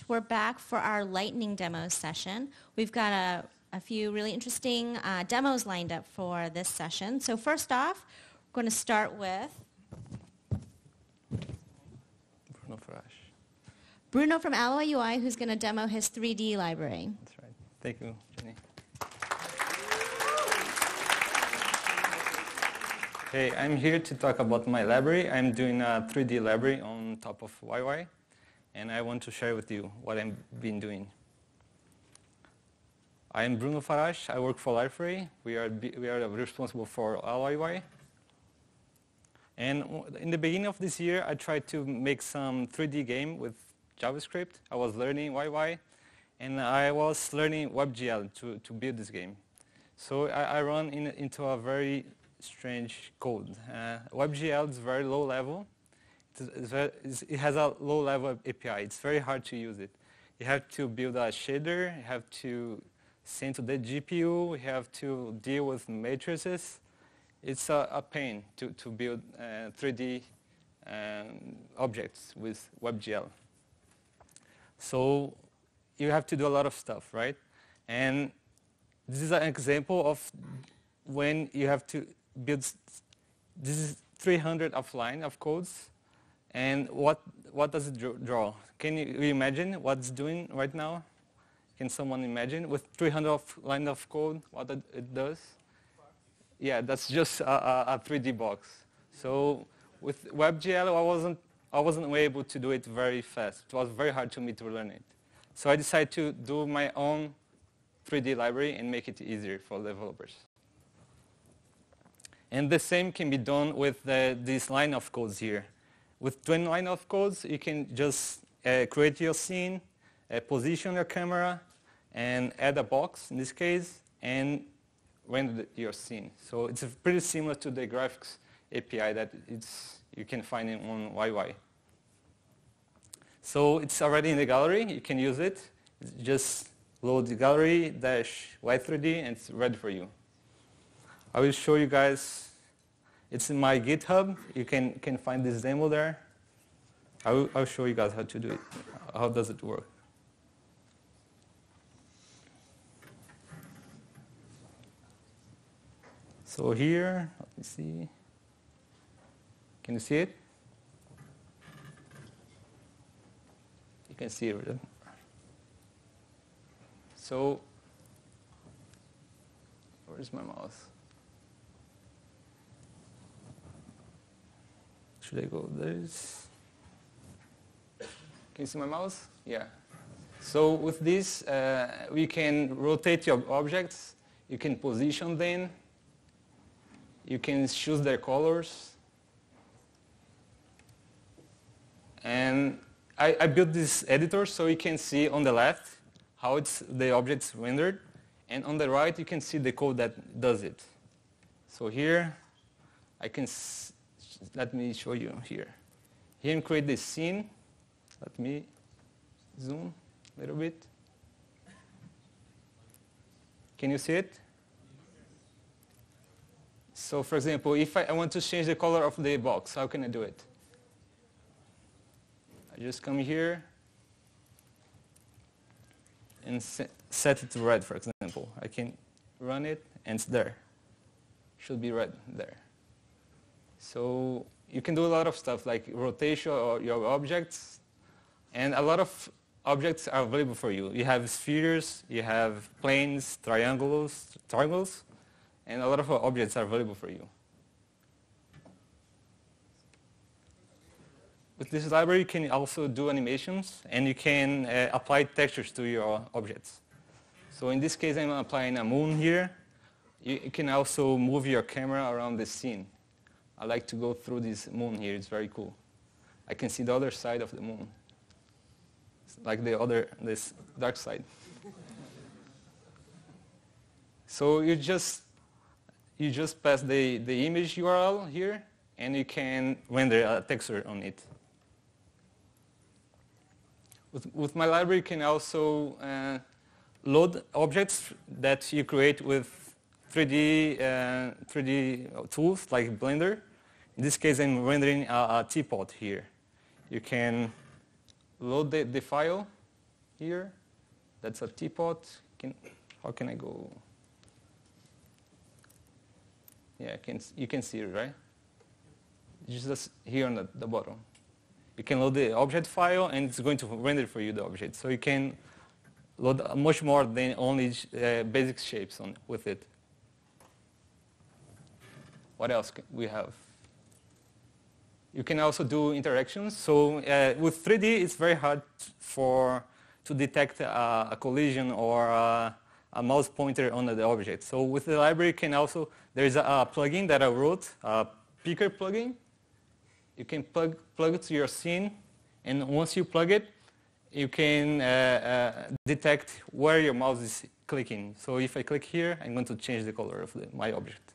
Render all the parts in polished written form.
We're back for our lightning demo session. We've got a few really interesting demos lined up for this session. So first off, we're going to start with Bruno from Alloy UI, who's going to demo his 3D library. That's right. Thank you, Jenny. Okay, I'm here to talk about my library. I'm doing a 3D library on top of YY, and I want to share with you what I've been doing. I'm Bruno Farage. I work for Liferay. We are responsible for Alloy UI. And in the beginning of this year, I tried to make some 3D game with JavaScript. I was learning YY, and I was learning WebGL to build this game. So I run into a very strange code. WebGL is very low level. It has a low level API. It's very hard to use it. You have to build a shader. You have to send to the GPU. You have to deal with matrices. It's a pain to build 3D objects with WebGL. So you have to do a lot of stuff, right? And this is an example of when you have to build. This is 300 offline of codes. And what does it draw? Can you imagine what it's doing right now? Can someone imagine with 300 lines of code what it does? Yeah, that's just a 3D box. So with WebGL, I wasn't able to do it very fast. It was very hard to me to learn it. So I decided to do my own 3D library and make it easier for developers. And the same can be done with this line of codes here. With 20 line of codes, you can just create your scene, position your camera, and add a box in this case, and render your scene. So it's pretty similar to the graphics API that you can find on YY. So it's already in the gallery. You can use it. Just load the gallery -Y3D, and it's ready for you. I will show you guys. It's in my GitHub. You can find this demo there. I'll show you guys how to do it. How does it work? So here, let me see. Can you see it? You can see it. So, where's my mouse? Should I go this? Can you see my mouse? Yeah. So with this, we can rotate your objects. You can position them. You can choose their colors. And I built this editor so you can see on the left how the object's rendered. And on the right, you can see the code that does it. So here, let me show you here. Here, create this scene. Let me zoom a little bit. Can you see it? So for example, if I want to change the color of the box, how can I do it? I just come here and set it to red, for example. I can run it, and it's there. Should be red there. So you can do a lot of stuff like rotation or your objects, and a lot of objects are available for you. You have spheres, you have planes, triangles, and a lot of objects are available for you. With this library, you can also do animations, and you can apply textures to your objects. So in this case, I'm applying a moon here. You can also move your camera around the scene. I like to go through this moon here. It's very cool. I can see the other side of the moon. It's like this dark side. So you just pass the image URL here, and you can render a texture on it. With my library, you can also load objects that you create with 3D tools like Blender. In this case, I'm rendering a teapot here. You can load the file, here. That's a teapot. How can I go? Yeah, you can see it, right? Just here on the bottom. You can load the object file, and it's going to render for you the object. So you can load much more than only basic shapes with it. What else we have? You can also do interactions. So with 3D, it's very hard to detect a collision or a mouse pointer on the object. So with the library, there's a plugin that I wrote, a picker plugin. You can plug it to your scene, and once you plug it, you can detect where your mouse is clicking. So if I click here, I'm going to change the color of my object.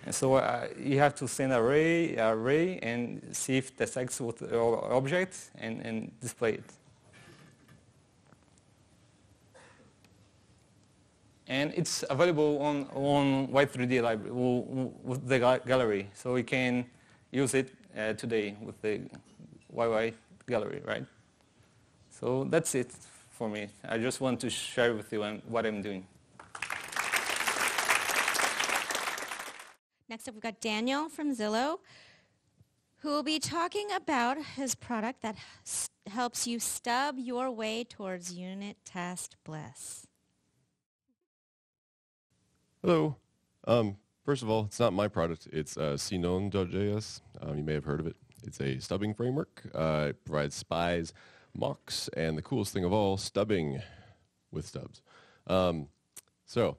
And so you have to send an array and see if it intersects with your object and display it. And it's available on Y3D library with the gallery. So you can use it today with the YY gallery, right? So that's it for me. I just want to share with you what I'm doing. Next up, we've got Daniel from Zillow, who will be talking about his product that helps you stub your way towards unit test bliss. Hello. First of all, it's not my product. It's Cnon.js. You may have heard of it. It's a stubbing framework. It provides spies, mocks, and the coolest thing of all, stubbing with stubs. So,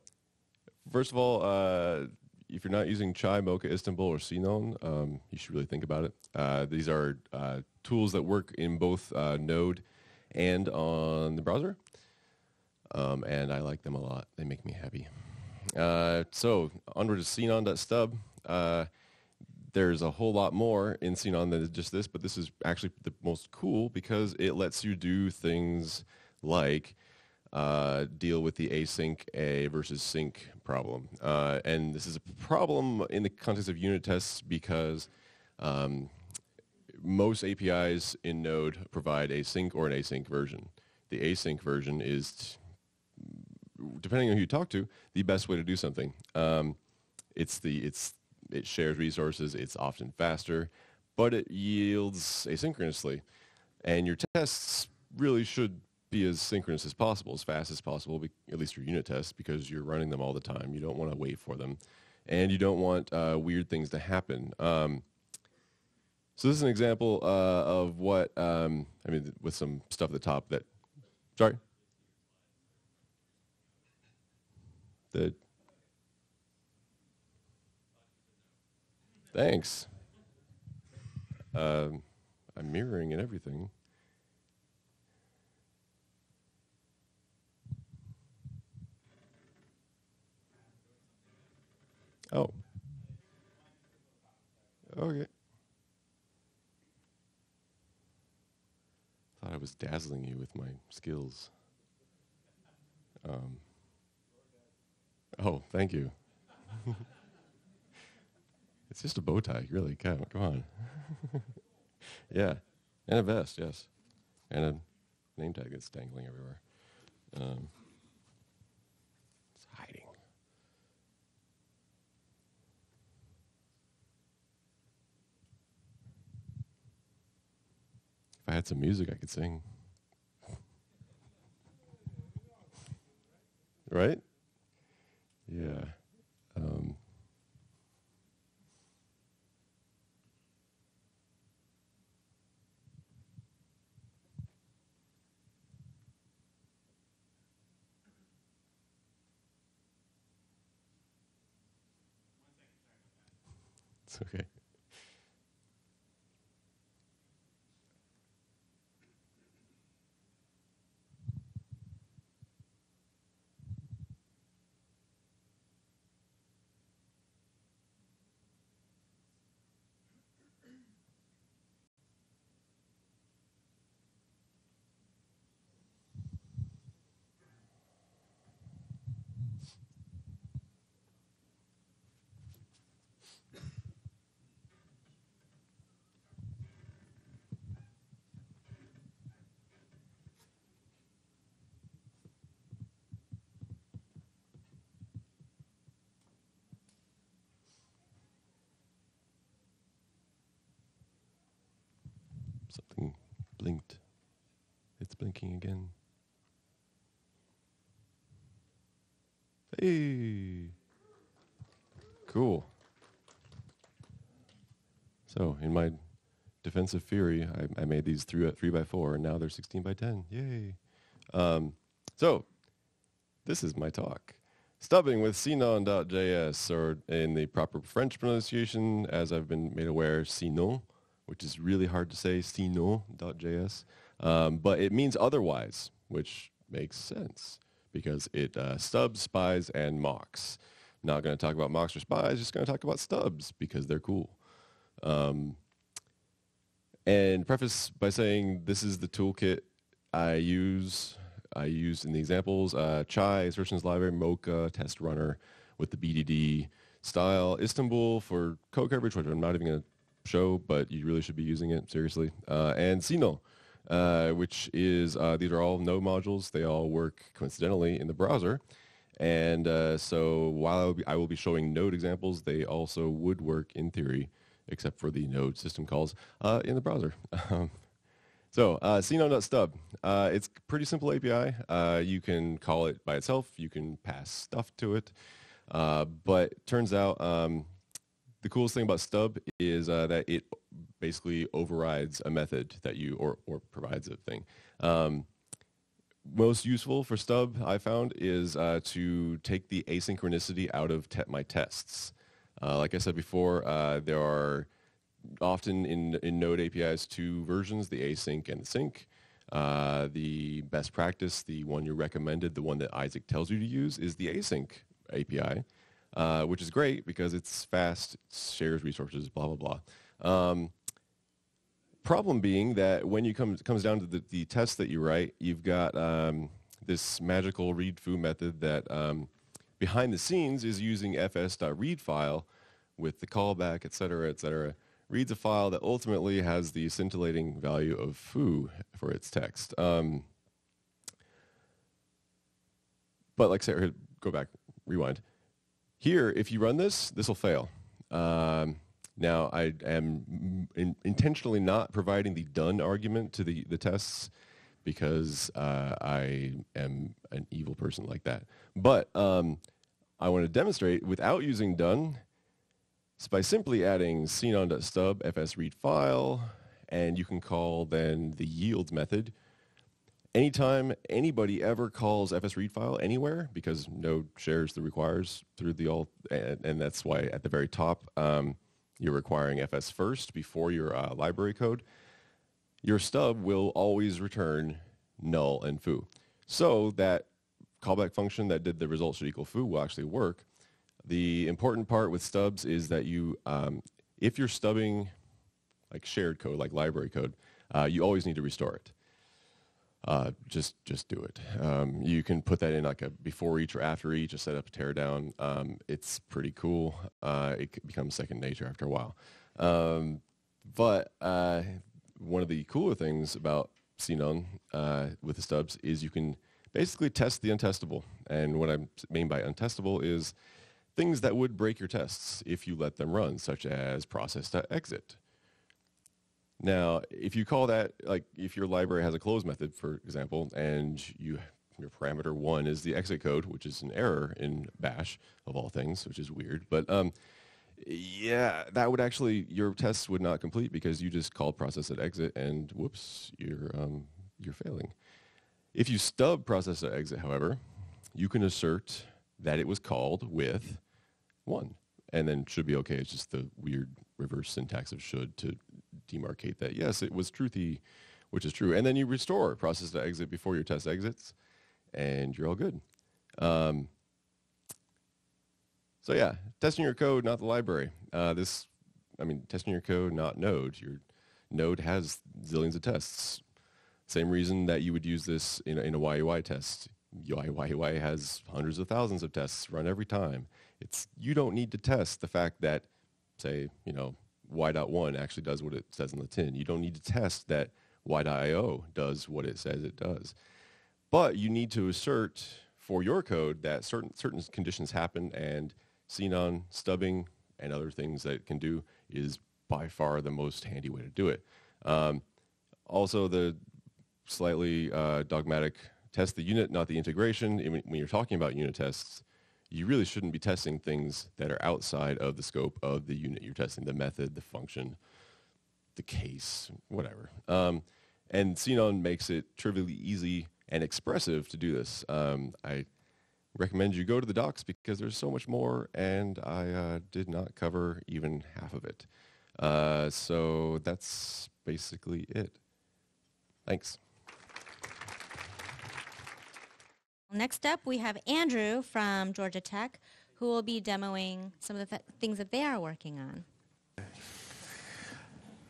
first of all, if you're not using Chai, Mocha, Istanbul, or Cnon, you should really think about it. These are tools that work in both Node and on the browser, and I like them a lot. They make me happy. So, onward to Cnon.stub. There's a whole lot more in Cnon than just this, but this is actually the most cool because it lets you do things like deal with the async versus sync problem. And this is a problem in the context of unit tests because most APIs in Node provide a sync or an async version. The async version is, depending on who you talk to, the best way to do something. It shares resources, it's often faster, but it yields asynchronously. And your tests really should be as synchronous as possible, as fast as possible, at least your unit tests, because you're running them all the time. You don't want to wait for them. And you don't want weird things to happen. So this is an example of what, with some stuff at the top that, sorry? Thanks. I'm mirroring and everything. Oh. Okay. Thought I was dazzling you with my skills. Oh, thank you. It's just a bow tie, really. Come on. Yeah, and a vest, yes, and a name tag that's dangling everywhere. It's hiding. If I had some music, I could sing. Right? Yeah. It's okay. something blinked. It's blinking again. Hey. Cool. So in my defensive fury, I made these 3x4, and now they're 16x10. Yay. So this is my talk. Stubbing with Sinon.js, or in the proper French pronunciation, as I've been made aware, Sinon, which is really hard to say, Sinon.js. But it means otherwise, which makes sense because it stubs, spies, and mocks. Not going to talk about mocks or spies, just going to talk about stubs because they're cool. And preface by saying this is the toolkit I use in the examples, Chai, assertions library, Mocha, test runner with the BDD style, Istanbul for code coverage, which I'm not even going to show, but you really should be using it, seriously. And Sino, which is, these are all Node modules. They all work coincidentally in the browser. And so while I will be showing Node examples, they also would work in theory, except for the Node system calls in the browser. So Sino.stub, it's a pretty simple API. You can call it by itself. You can pass stuff to it. But it turns out the coolest thing about stub is that it basically overrides a method that you, or provides a thing. Most useful for stub, I found, is to take the asynchronicity out of my tests. Like I said before, there are often in Node APIs two versions, the async and the sync. The best practice, the one you recommended, the one that Isaac tells you to use, is the async API, which is great because it's fast, it shares resources, blah, blah, blah. Problem being that when it comes down to the tests that you write, you've got this magical read foo method that behind the scenes is using fs.read file with the callback, et cetera, reads a file that ultimately has the scintillating value of foo for its text. But like I said, go back, rewind. Here, if you run this, this will fail. Now, I am intentionally not providing the done argument to the tests because I am an evil person like that. But I want to demonstrate without using done by simply adding Sinon.stub fsRead file, and you can call then the yield method. Anytime anybody ever calls fsRead file anywhere, because Node shares the requires through the all, and that's why at the very top, you're requiring fs first before your library code, your stub will always return null and foo. So that callback function that did the result should equal foo will actually work. The important part with stubs is that you, if you're stubbing like shared code, like library code, you always need to restore it. Just do it. You can put that in like a before each or after each, just set up a teardown. It's pretty cool. It becomes second nature after a while. But one of the cooler things about Sinon with the stubs is you can basically test the untestable. And what I mean by untestable is things that would break your tests if you let them run, such as process.exit. Now, if you call that, like if your library has a close method, for example, and your parameter 1 is the exit code, which is an error in Bash, of all things, which is weird. But yeah, that would actually, your tests would not complete because you just called process.exit and whoops, you're failing. If you stub process.exit, however, you can assert that it was called with 1, and then should be okay. It's just the weird reverse syntax of should to demarcate that, yes, it was truthy, which is true. And then you restore process.exit before your test exits, and you're all good. So yeah, testing your code, not the library. Testing your code, not Node. Your Node has zillions of tests. Same reason that you would use this in a YUI test. YUI has hundreds of thousands of tests run every time. You don't need to test the fact that, say, Y.1 actually does what it says in the tin. You don't need to test that Y.io does what it says it does. But you need to assert for your code that certain conditions happen, and Sinon stubbing and other things that it can do is by far the most handy way to do it. Also, the slightly dogmatic test the unit, not the integration. When you're talking about unit tests, you really shouldn't be testing things that are outside of the scope of the unit you're testing, the method, the function, the case, whatever. And Xenon makes it trivially easy and expressive to do this. I recommend you go to the docs because there's so much more, and I did not cover even half of it. So that's basically it. Thanks. Next up, we have Andrew from Georgia Tech, who will be demoing some of the things that they are working on.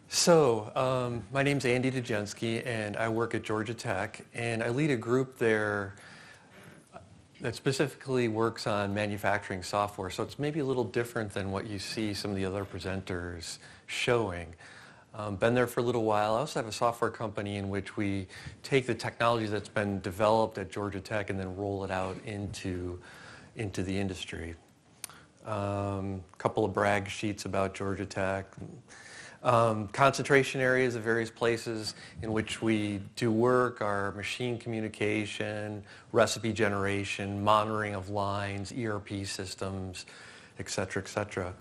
So, my name's Andy Dejensky, and I work at Georgia Tech, and I lead a group there that specifically works on manufacturing software. So it's maybe a little different than what you see some of the other presenters showing. Been there for a little while. I also have a software company in which we take the technology that's been developed at Georgia Tech and then roll it out into the industry. Couple of brag sheets about Georgia Tech. Concentration areas of various places in which we do work are machine communication, recipe generation, monitoring of lines, ERP systems, et cetera, et cetera.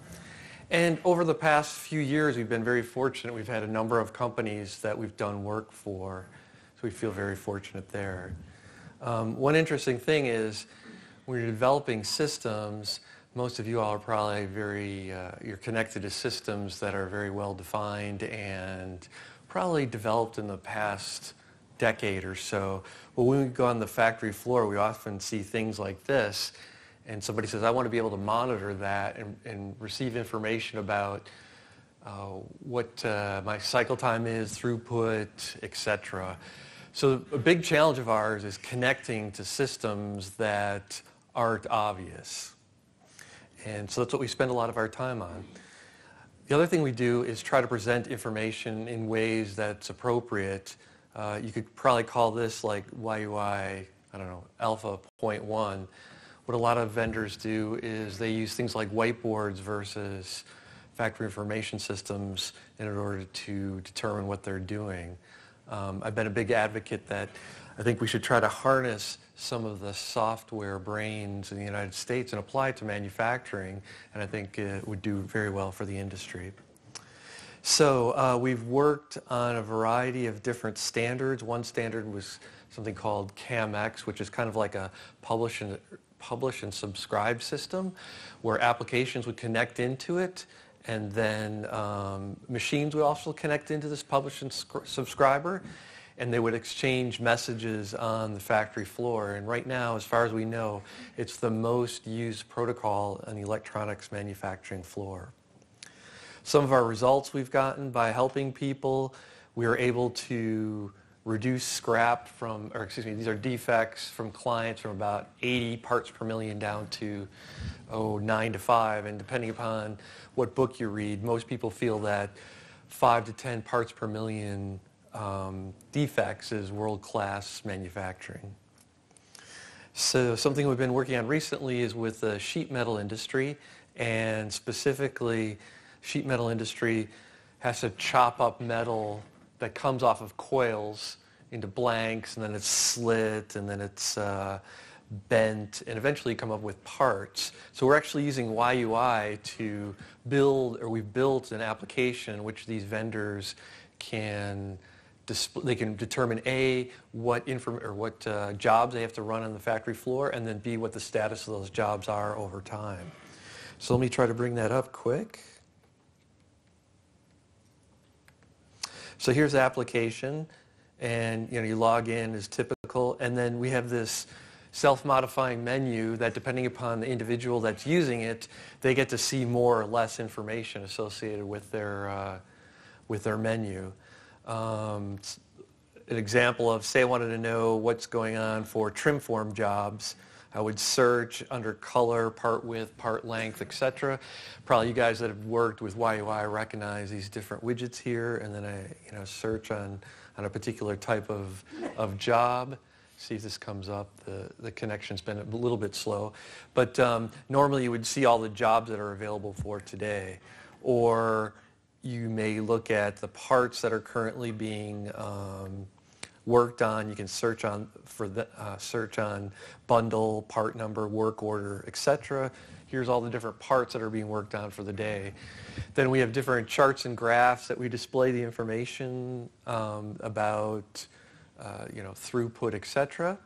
And over the past few years, we've been very fortunate. We've had a number of companies that we've done work for, so we feel very fortunate there. One interesting thing is when you're developing systems, most of you all are probably you're connected to systems that are very well defined and probably developed in the past decade or so. But when we go on the factory floor, we often see things like this. And somebody says, I want to be able to monitor that and receive information about what my cycle time is, throughput, etc. So a big challenge of ours is connecting to systems that aren't obvious. And so that's what we spend a lot of our time on. The other thing we do is try to present information in ways that's appropriate. You could probably call this like YUI, alpha 0.1. What a lot of vendors do is they use things like whiteboards versus factory information systems in order to determine what they're doing. I've been a big advocate that I think we should try to harness some of the software brains in the United States and apply it to manufacturing, and I think it would do very well for the industry. So we've worked on a variety of different standards. One standard was something called CAMX, which is kind of like a publish and subscribe system where applications would connect into it, and then machines would also connect into this publish and subscriber, and they would exchange messages on the factory floor. And right now, as far as we know, it's the most used protocol on the electronics manufacturing floor. Some of our results we've gotten by helping people, we are able to reduce scrap these are defects from clients from about 80 parts per million down to 9 to 5. And depending upon what book you read, most people feel that 5 to 10 parts per million defects is world-class manufacturing. So something we've been working on recently is with the sheet metal industry, and specifically sheet metal industry has to chop up metal that comes off of coils into blanks, and then it's slit, and then it's bent, and eventually come up with parts. So we're actually using YUI to we've built an application which these vendors can they can determine A, what jobs they have to run on the factory floor, and then B, what the status of those jobs are over time. So let me try to bring that up quick. So here's the application, and you log in as typical, and then we have this self-modifying menu that, depending upon the individual that's using it, they get to see more or less information associated with their menu. An example of, say I wanted to know what's going on for trim form jobs, I would search under color, part width, part length, etc. Probably you guys that have worked with YUI recognize these different widgets here, and then I search on a particular type of job. See if this comes up. The connection's been a little bit slow, but normally you would see all the jobs that are available for today. Or you may look at the parts that are currently being worked on. You can search on search on bundle, part number, work order, etc. Here's all the different parts that are being worked on for the day. Then we have different charts and graphs that we display the information about, throughput, etc.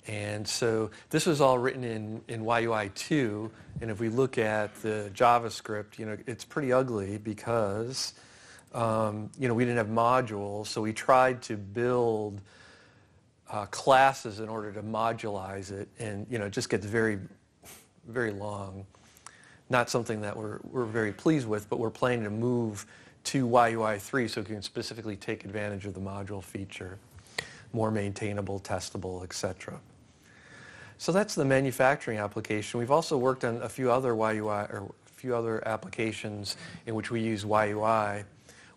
And so this was all written in YUI2, and if we look at the JavaScript, it's pretty ugly because, we didn't have modules, so we tried to build classes in order to modulize it, and, it just gets very, very long. Not something that we're very pleased with, but we're planning to move to YUI3 so we can specifically take advantage of the module feature. More maintainable, testable, etc. So that's the manufacturing application. We've also worked on a few other applications in which we use YUI.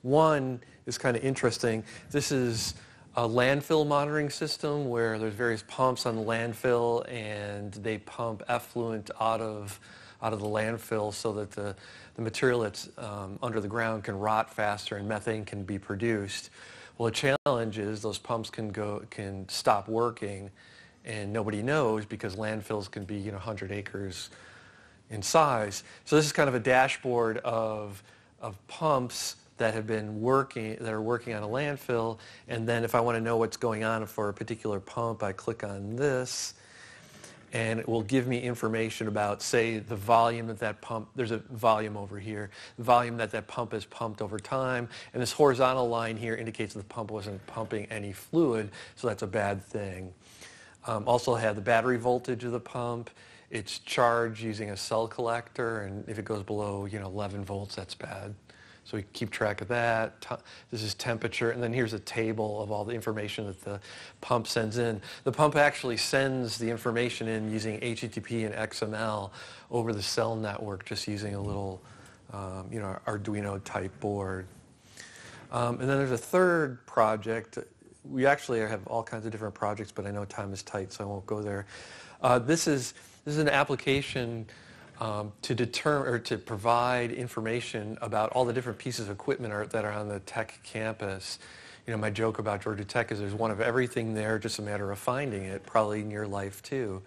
One is kind of interesting. This is a landfill monitoring system where there's various pumps on the landfill, and they pump effluent out of the landfill so that the material that's under the ground can rot faster and methane can be produced. Well, the challenge is those pumps can stop working, and nobody knows because landfills can be 100 acres in size. So this is kind of a dashboard of pumps that are working on a landfill, and then if I want to know what's going on for a particular pump, I click on this, and it will give me information about, say, the volume that pump, there's a volume over here, the volume that pump has pumped over time, and this horizontal line here indicates that the pump wasn't pumping any fluid, so that's a bad thing. Also have the battery voltage of the pump. It's charged using a cell collector, and if it goes below 11 volts, that's bad. So we keep track of that. This is temperature, and then here's a table of all the information that the pump sends in. The pump actually sends the information in using HTTP and XML over the cell network, just using a little Arduino type board. And then there's a third project. We actually have all kinds of different projects, but I know time is tight, so I won't go there. This is an application to determine or to provide information about all the different pieces of equipment that are on the tech campus. My joke about Georgia Tech is there's one of everything there, just a matter of finding it, probably in your life too.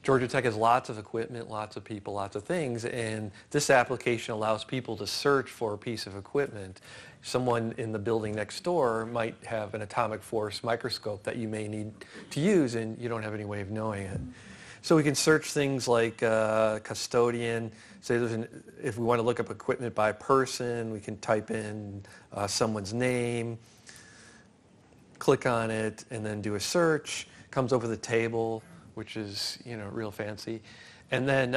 Georgia Tech has lots of equipment, lots of people, lots of things, and this application allows people to search for a piece of equipment. Someone in the building next door might have an atomic force microscope that you may need to use, and you don't have any way of knowing it. So we can search things like custodian. Say if we want to look up equipment by person, we can type in someone's name, click on it, and then do a search. Comes over the table, which is real fancy. And then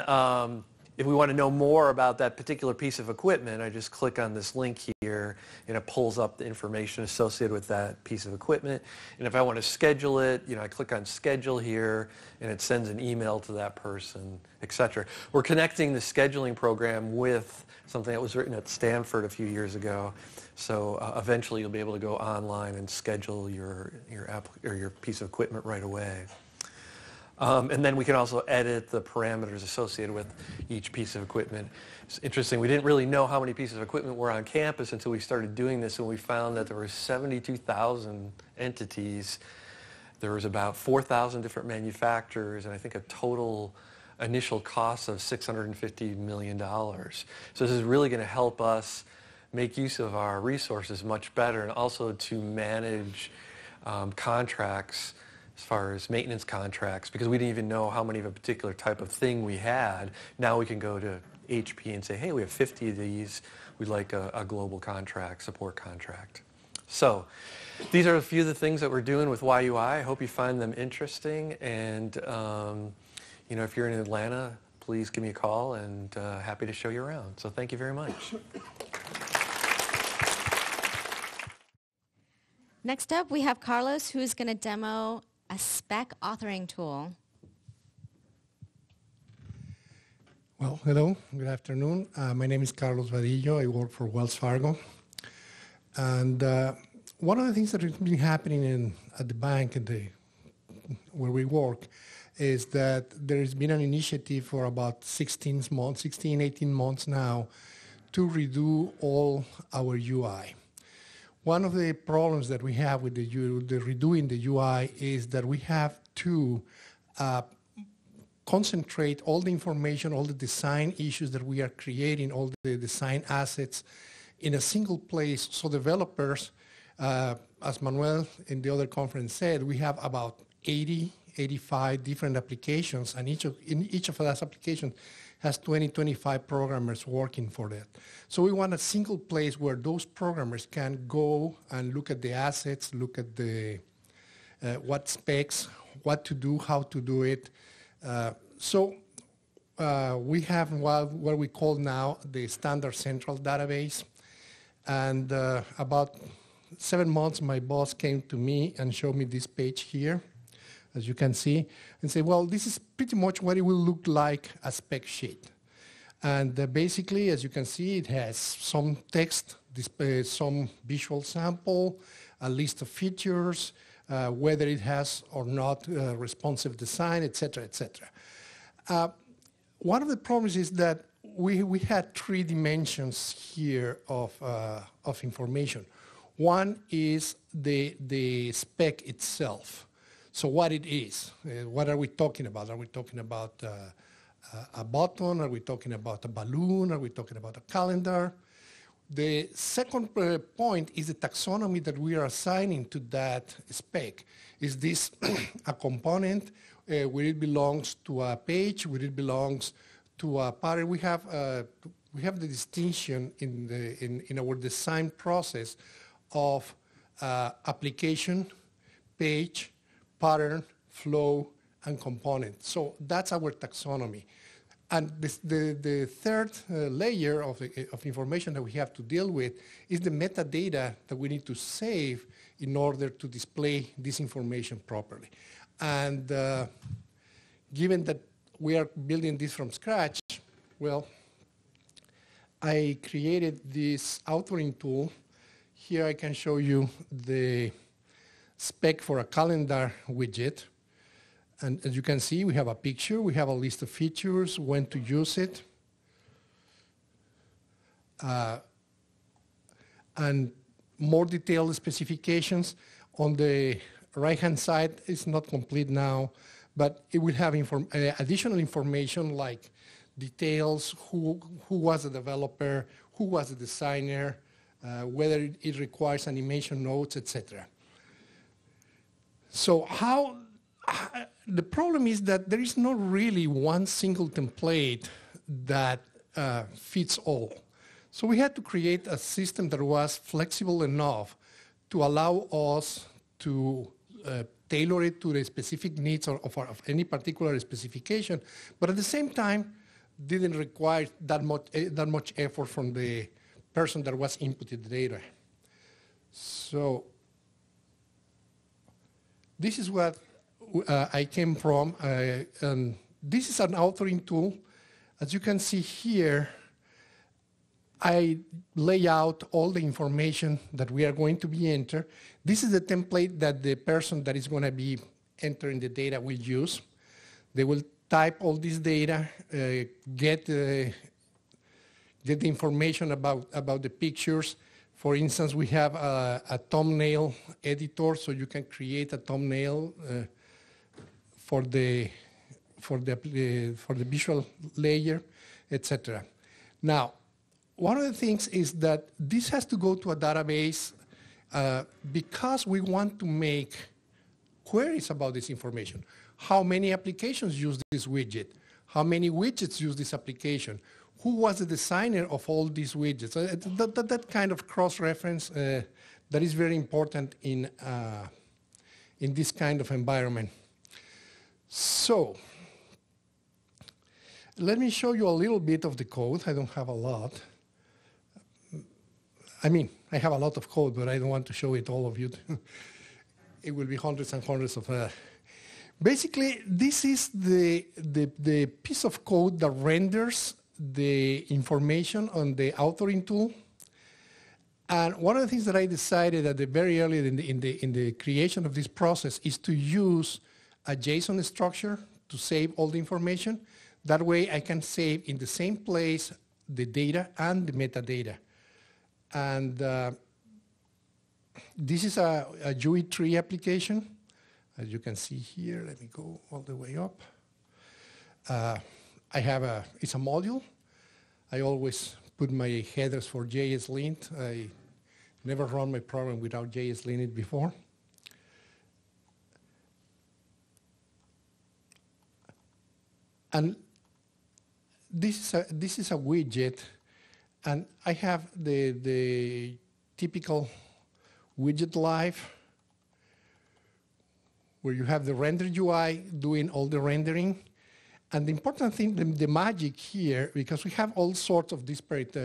if we want to know more about that particular piece of equipment, I just click on this link here, and it pulls up the information associated with that piece of equipment. And if I want to schedule it, I click on schedule here, and it sends an email to that person, etc. We're connecting the scheduling program with something that was written at Stanford a few years ago. So eventually you'll be able to go online and schedule your piece of equipment right away. And then we can also edit the parameters associated with each piece of equipment. It's interesting, we didn't really know how many pieces of equipment were on campus until we started doing this, and we found that there were 72,000 entities. There was about 4,000 different manufacturers, and I think a total initial cost of $650 million. So this is really going to help us make use of our resources much better, and also to manage contracts as far as maintenance contracts, because we didn't even know how many of a particular type of thing we had. Now we can go to HP and say, hey, we have 50 of these. We'd like a global contract, support contract. So these are a few of the things that we're doing with YUI. I hope you find them interesting. And if you're in Atlanta, please give me a call, and happy to show you around. So thank you very much. Next up, we have Carlos, who's going to demo a spec authoring tool. Well, hello, good afternoon. My name is Carlos Vadillo. I work for Wells Fargo. And one of the things that has been happening at the bank where we work is that there has been an initiative for about 18 months now to redo all our UI. One of the problems that we have with the redoing the UI is that we have to concentrate all the information, all the design issues that we are creating, all the design assets in a single place. So developers, as Manuel in the other conference said, we have about 80, 85 different applications, and in each of those applications has 20, 25 programmers working for that. So we want a single place where those programmers can go and look at the assets, look at the what specs, what to do, how to do it. So we have what we call now the standard central database. And about 7 months, my boss came to me and showed me this page here, as you can see, and say, well, this is pretty much what it will look like a spec sheet. And basically, as you can see, it has some text, some visual sample, a list of features, whether it has or not responsive design, et cetera, et cetera. One of the problems is that we had 3 dimensions here of information. One is the spec itself. So what it is, what are we talking about? Are we talking about a button? Are we talking about a balloon? Are we talking about a calendar? The second point is the taxonomy that we are assigning to that spec. Is this a component? Where it belongs to a page? Where it belongs to a pattern? We have the distinction in our design process of application, page, pattern, flow, and component. So that's our taxonomy. And the third layer of information that we have to deal with is the metadata that we need to save in order to display this information properly. And given that we are building this from scratch, well, I created this authoring tool. Here I can show you the spec for a calendar widget. And as you can see, we have a picture, we have a list of features, when to use it, and more detailed specifications. On the right-hand side, it's not complete now, but it will have additional information like details, who was the developer, who was the designer, whether it requires animation notes, etc. So the problem is that there is not really one single template that fits all. So we had to create a system that was flexible enough to allow us to tailor it to the specific needs of any particular specification, but at the same time didn't require that much effort from the person that was inputting the data. So this is what I came from. And this is an authoring tool. As you can see here, I lay out all the information that we are going to be enter. This is the template that the person that is going to be entering the data will use. They will type all this data, get the information about the pictures. For instance, we have a thumbnail editor, so you can create a thumbnail for the visual layer, etc. Now, one of the things is that this has to go to a database because we want to make queries about this information. How many applications use this widget? How many widgets use this application? Who was the designer of all these widgets? That kind of cross-reference that is very important in this kind of environment. So let me show you a little bit of the code. I don't have a lot. I mean, I have a lot of code, but I don't want to show it all of you. It will be hundreds and hundreds of. Basically, this is the piece of code that renders the information on the authoring tool. And one of the things that I decided at the very early in the creation of this process is to use a JSON structure to save all the information. That way I can save in the same place the data and the metadata. And this is a UI tree application. As you can see here, let me go all the way up. It's a module. I always put my headers for JS-Lint. I never run my program without JS-Lint before. And this is a widget, and I have the typical widget live, where you have the render UI doing all the rendering. And the important thing, the magic here, because we have all sorts of disparate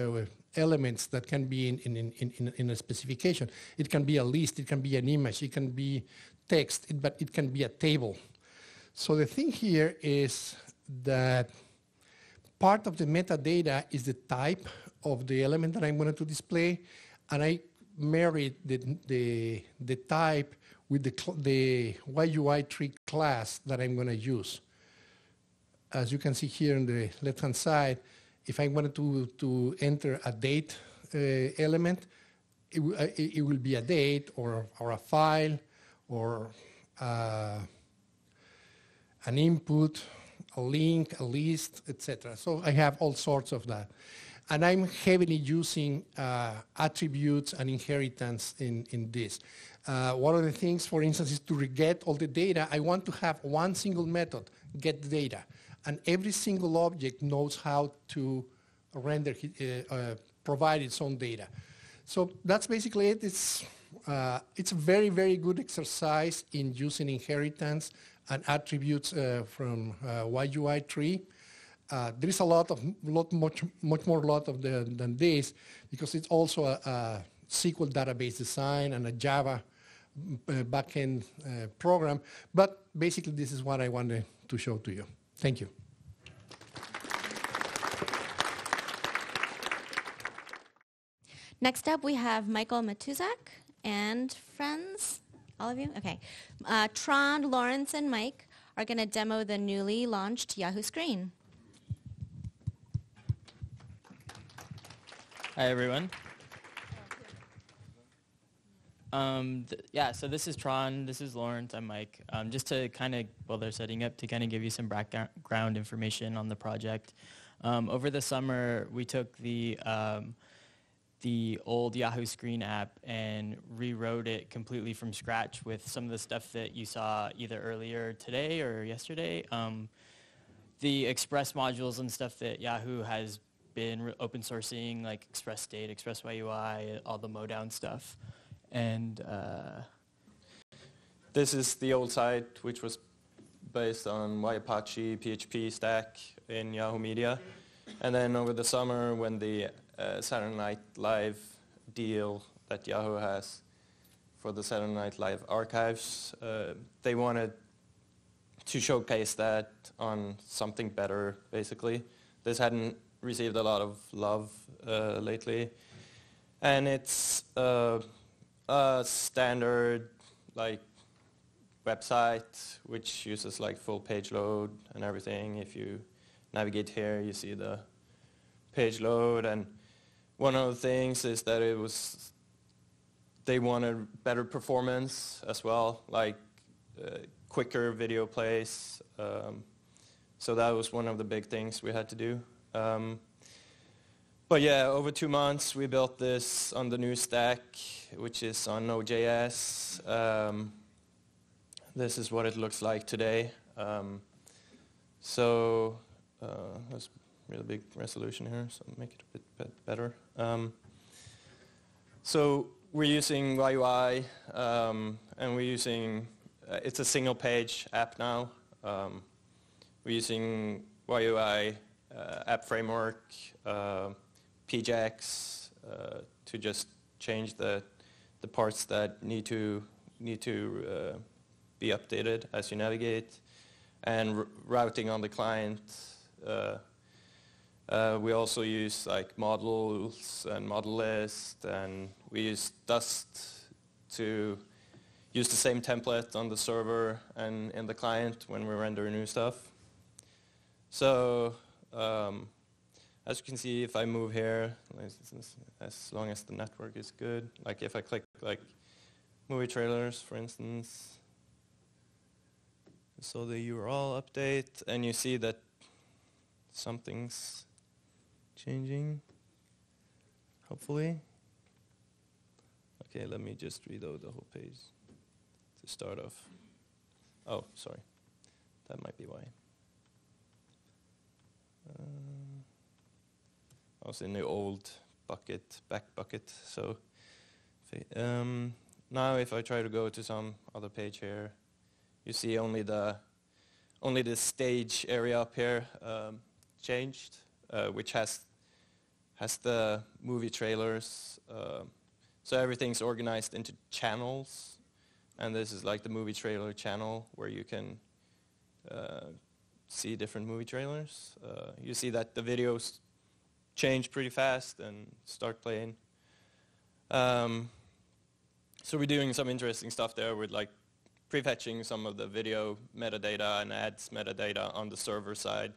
elements that can be in a specification. It can be a list, it can be an image, it can be text, but it can be a table. So the thing here is that part of the metadata is the type of the element that I'm going to display, and I married the type with the YUI tree class that I'm going to use. As you can see here on the left-hand side, if I wanted to enter a date element, it will be a date or a file or an input, a link, a list, etc. So I have all sorts of that. And I'm heavily using attributes and inheritance in this. One of the things, for instance, is to get all the data. I want to have one single method, get data. And every single object knows how to render, provide its own data. So that's basically it. It's a very, very good exercise in using inheritance and attributes from YUI tree. There is much more than this, because it's also a SQL database design and a Java backend program. But basically, this is what I wanted to show to you. Thank you. Next up, we have Michael Matuzak and friends. All of you? Okay. Tron, Lawrence, and Mike are going to demo the newly launched Yahoo Screen. Hi, everyone. So this is Tron, this is Lawrence, I'm Mike. Just to kind of, while they're setting up, to kind of give you some background information on the project. Over the summer, we took the old Yahoo Screen app and rewrote it completely from scratch with some of the stuff that you saw either earlier today or yesterday. The Express modules and stuff that Yahoo has been open sourcing, like Express State, Express YUI, all the Modown stuff. And this is the old site, which was based on YApache PHP stack in Yahoo Media. And then over the summer, when the Saturday Night Live deal that Yahoo has for the Saturday Night Live archives, they wanted to showcase that on something better, basically. This hadn't received a lot of love lately. And it's a standard website which uses full page load and everything. If you navigate here, you see the page load. And one of the things is that they wanted better performance as well, quicker video plays. So that was one of the big things we had to do. But yeah, over 2 months we built this on the new stack, which is on Node.js. This is what it looks like today. So there's really big resolution here, so make it a bit better. So we're using YUI, and we're using, it's a single page app now. We're using YUI app framework, PJAX, to just change the parts that need to be updated as you navigate, and routing on the client. We also use models and model list, and we use Dust to use the same template on the server and in the client when we render new stuff. So As you can see, if I move here, as long as the network is good, like if I click like movie trailers, for instance, so the URL update, and you see that something's changing, hopefully. Okay, let me just reload the whole page to start off. Oh, sorry. That might be why. I was in the old bucket, back bucket, so now if I try to go to some other page here, you see only the stage area up here changed, which has the movie trailers. So everything's organized into channels, and this is like the movie trailer channel where you can see different movie trailers. You see that the videos change pretty fast and start playing. So we're doing some interesting stuff there with like prefetching some of the video metadata and ads metadata on the server side,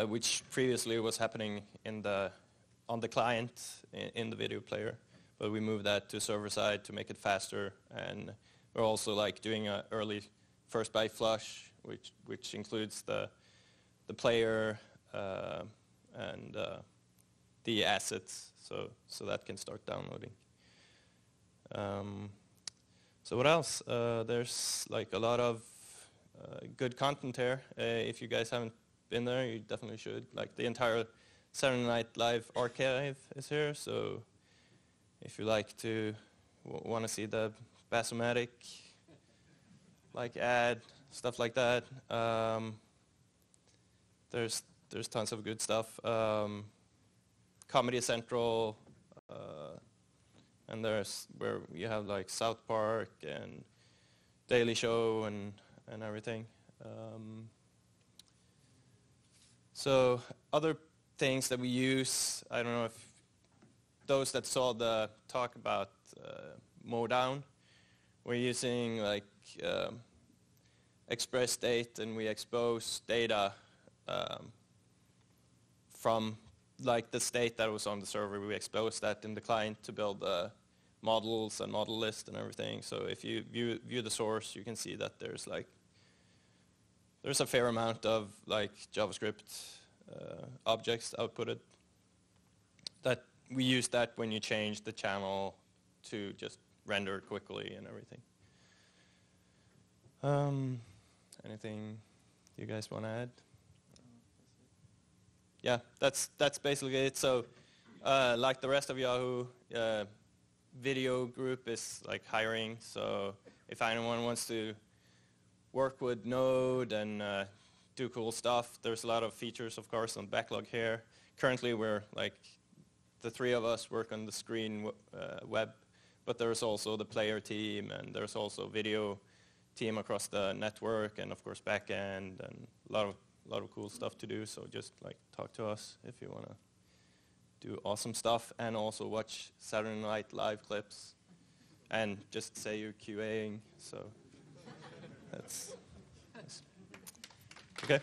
which previously was happening on the client in the video player. But we moved that to server side to make it faster, and we're also like doing an early first byte flush, which includes the player and the assets, so that can start downloading. So what else? There's like a lot of good content here. If you guys haven't been there, you definitely should. Like the entire Saturday Night Live archive is here, so if you like to want to see the Bassomatic like ad, stuff like that, there's tons of good stuff. Comedy Central, and there's where you have like South Park and Daily Show and everything. So other things that we use, I don't know if those that saw the talk about Mowdown, we're using like Express State, and we expose data from like the state that was on the server. We expose that in the client to build models and model list and everything. So if you view the source, you can see that there's a fair amount of like JavaScript objects outputted. That we use that when you change the channel to just render it quickly and everything. Anything you guys want to add? Yeah, that's basically it. So like the rest of Yahoo, video group is like hiring. So if anyone wants to work with Node and do cool stuff, there's a lot of features, of course, on backlog here. Currently, we're like the three of us work on the screen web, but there's also the player team, and there's also video team across the network, and of course backend, and a lot of cool stuff to do. So just like talk to us if you want to do awesome stuff, and also watch Saturday Night Live clips, and just say you're QAing. So that's okay.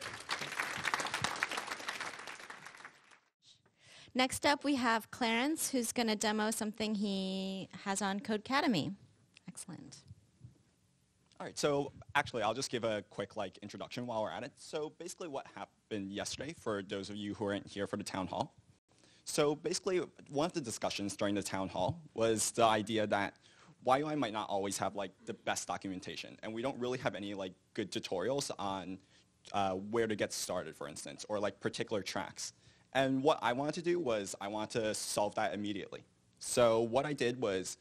Next up, we have Clarence, who's going to demo something he has on Codecademy. Excellent. All right, so actually, I'll just give a quick introduction while we're at it. So basically what happened yesterday, for those of you who weren't here for the town hall. So basically, one of the discussions during the town hall was the idea that YUI might not always have the best documentation, and we don't really have any good tutorials on where to get started, for instance, or particular tracks. And what I wanted to do was I wanted to solve that immediately. So what I did was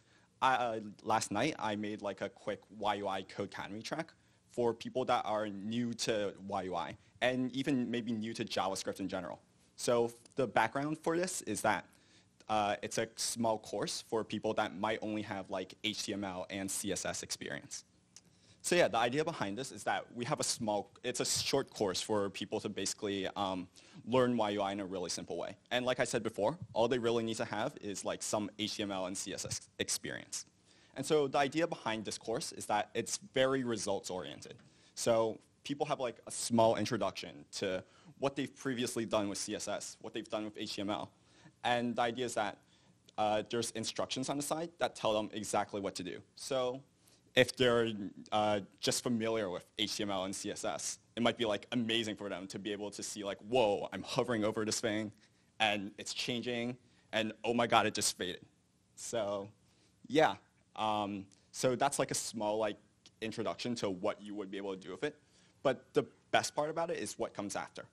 last night I made a quick YUI Codecademy track for people that are new to YUI and even maybe new to JavaScript in general. So the background for this is that it's a small course for people that might only have HTML and CSS experience. So yeah, the idea behind this is that we have it's a short course for people to basically learn YUI in a really simple way. And like I said before, all they really need to have is some HTML and CSS experience. And so the idea behind this course is that it's very results oriented. So people have a small introduction to what they've previously done with CSS, what they've done with HTML. And the idea is that there's instructions on the side that tell them exactly what to do. So if they're just familiar with HTML and CSS, it might be like amazing for them to be able to see like, whoa, I'm hovering over this thing and it's changing and oh my God, it just faded. So yeah, so that's like a small like introduction to what you would be able to do with it. But the best part about it is what comes after.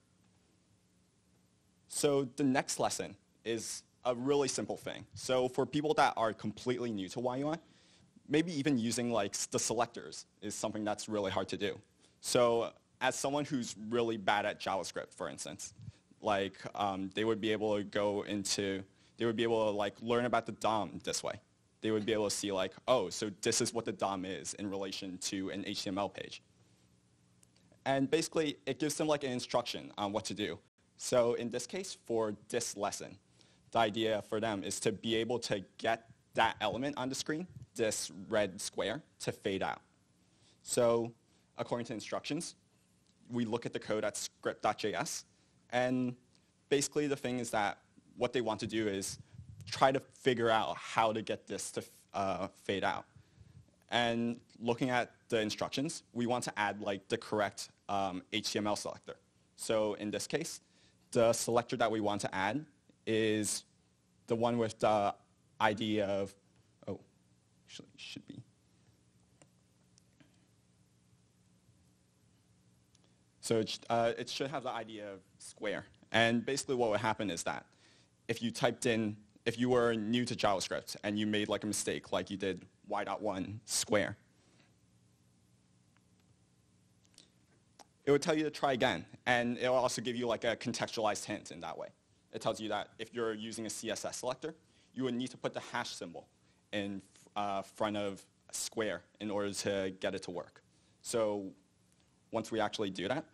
So the next lesson is a really simple thing. So for people that are completely new to YUI, maybe even using like the selectors is something that's really hard to do. So as someone who's really bad at JavaScript, for instance, like they would be able to like learn about the DOM this way. They would be able to see like, oh, so this is what the DOM is in relation to an HTML page. And basically, it gives them like an instruction on what to do. So in this case, for this lesson, the idea for them is to be able to get that element on the screen, this red square, to fade out. So according to instructions, we look at the code at script.js, and basically the thing is that what they want to do is try to figure out how to get this to fade out. And looking at the instructions, we want to add like the correct HTML selector. So in this case, the selector that we want to add is the one with the ID of, oh, actually it should be. So it should have the ID of square. And basically what would happen is that if you were new to JavaScript and you made like a mistake, like you did y.1 square, it would tell you to try again. And it will also give you like a contextualized hint in that way. It tells you that if you're using a CSS selector, you would need to put the hash symbol in front of square in order to get it to work. So once we actually do that,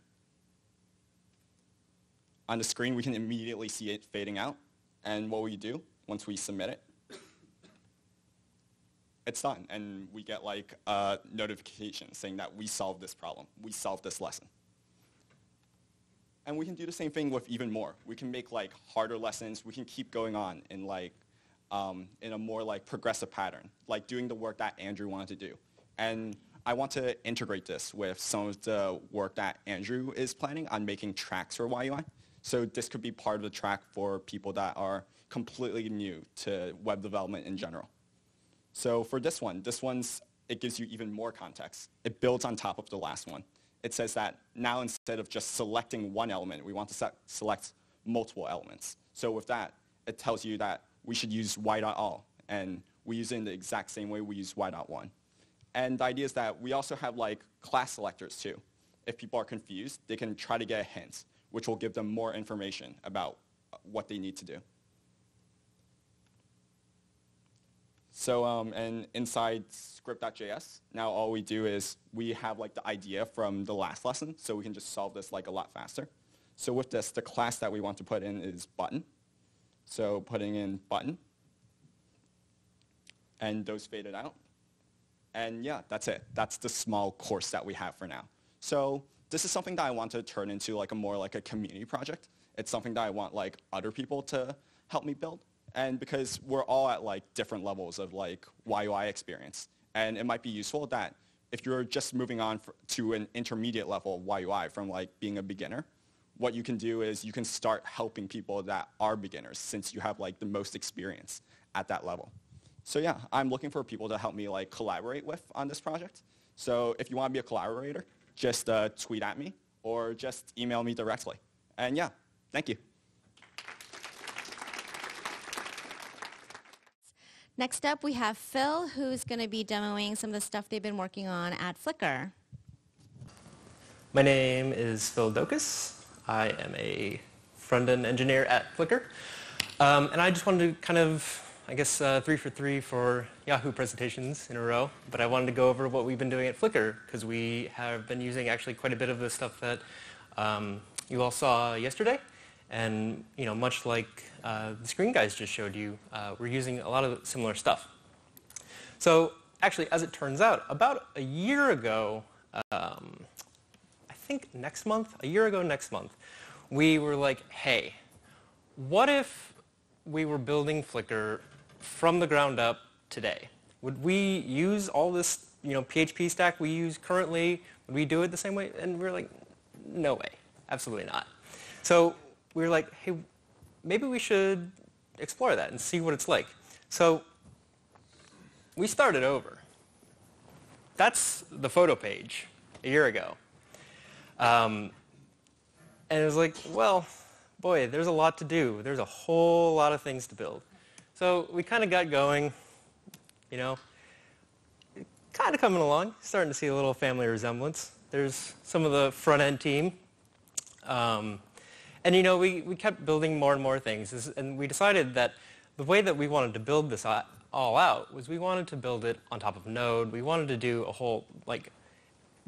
on the screen we can immediately see it fading out. And what we do, once we submit it, it's done. And we get like a notification saying that we solved this problem, we solved this lesson. And we can do the same thing with even more. We can make like harder lessons. We can keep going on in like in a more like progressive pattern, like doing the work that Andrew wanted to do. And I want to integrate this with some of the work that Andrew is planning on making tracks for YUI. So this could be part of the track for people that are completely new to web development in general. So for this one's, it gives you even more context. It builds on top of the last one. It says that now instead of just selecting one element, we want to select multiple elements. So with that, it tells you that we should use y.all, and we use it in the exact same way we use y.1. And the idea is that we also have like class selectors too. If people are confused, they can try to get a hint, which will give them more information about what they need to do. So and inside script.js, now all we do is we have like the idea from the last lesson, so we can just solve this like a lot faster. So with this, the class that we want to put in is button. So putting in button, and those faded out. And yeah, that's it. That's the small course that we have for now. So this is something that I want to turn into like a more like a community project. It's something that I want like other people to help me build. And because we're all at like different levels of like YUI experience. And it might be useful that if you're just moving on to an intermediate level of YUI from like being a beginner, what you can do is you can start helping people that are beginners since you have like the most experience at that level. So yeah, I'm looking for people to help me like collaborate with on this project. So if you want to be a collaborator, just tweet at me or just email me directly. And yeah, thank you. Next up, we have Phil, who's going to be demoing some of the stuff they've been working on at Flickr. My name is Phil Dokas. I am a front-end engineer at Flickr. And I just wanted to kind of, I guess, 3 for 3 for Yahoo presentations in a row. But I wanted to go over what we've been doing at Flickr, because we have been using actually quite a bit of the stuff that you all saw yesterday. And much like the screen guys just showed you, we're using a lot of similar stuff. So actually, as it turns out, about a year ago, I think a year ago next month, we were like, hey, what if we were building Flickr from the ground up today? Would we use all this, PHP stack we use currently? Would we do it the same way? And we were like, no way, absolutely not. So we were like, hey, maybe we should explore that and see what it's like. So we started over. That's the photo page a year ago. And it was like, well, boy, there's a lot to do. There's a whole lot of things to build. So we kind of got going, kind of coming along, starting to see a little family resemblance. There's some of the front-end team. And, we kept building more and more things. And we decided that the way that we wanted to build this all out was we wanted to build it on top of Node. We wanted to do a whole,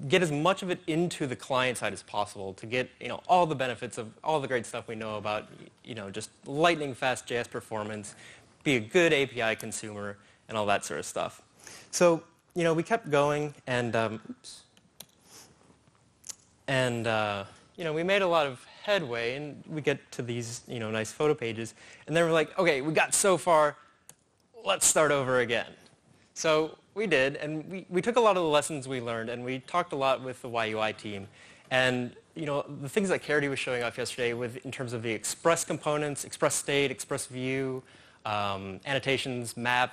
get as much of it into the client side as possible to get, all the benefits of all the great stuff we know about, just lightning fast JS performance, be a good API consumer, and all that sort of stuff. So, we kept going, and we made a lot of headway, and we get to these, nice photo pages, and then we're like, okay, we got so far, let's start over again. So we did, and we took a lot of the lessons we learned, and we talked a lot with the YUI team. And the things that Charity was showing off yesterday in terms of the Express components, Express State, Express View, annotations, map,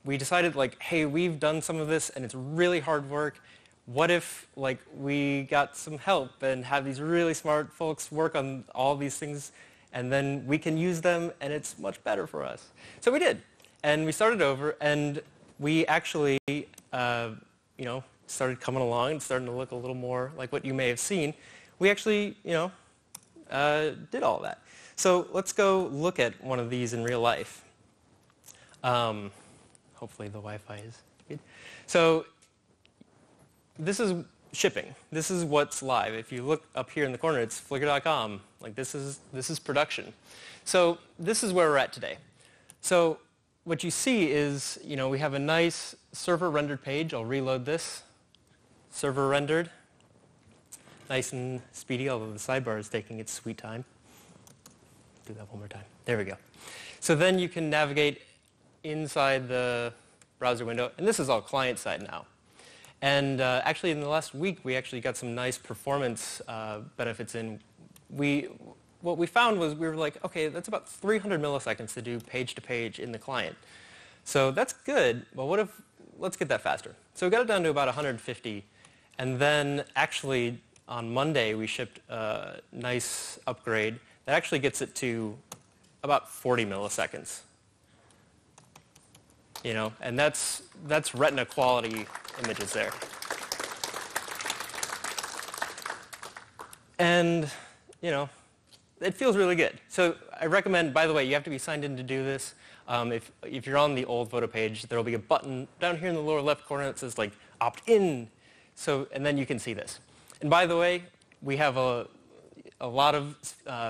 we decided, hey, we've done some of this, and it's really hard work. What if, we got some help and have these really smart folks work on all these things, and then we can use them, and it's much better for us. So we did. And we started over, and we actually, started coming along and starting to look a little more like what you may have seen. We actually, did all that. So let's go look at one of these in real life. Hopefully the Wi-Fi is good. So this is shipping. This is what's live. If you look up here in the corner, it's Flickr.com. This is production. So this is where we're at today. So what you see is, we have a nice server rendered page. I'll reload this. Server rendered. Nice and speedy, although the sidebar is taking its sweet time. Do that one more time. There we go. So then you can navigate inside the browser window. And this is all client side now. And actually, in the last week, we actually got some nice performance benefits in. What we found was we were like, okay, that's about 300 milliseconds to do page-to-page in the client. So that's good, but let's get that faster. So we got it down to about 150. And then actually, on Monday, we shipped a nice upgrade that actually gets it to about 40 milliseconds. And that's retina quality images there. And, it feels really good. So I recommend, by the way, you have to be signed in to do this. If you're on the old photo page, there will be a button down here in the lower left corner that says opt in. So, and then you can see this. And by the way, we have a lot of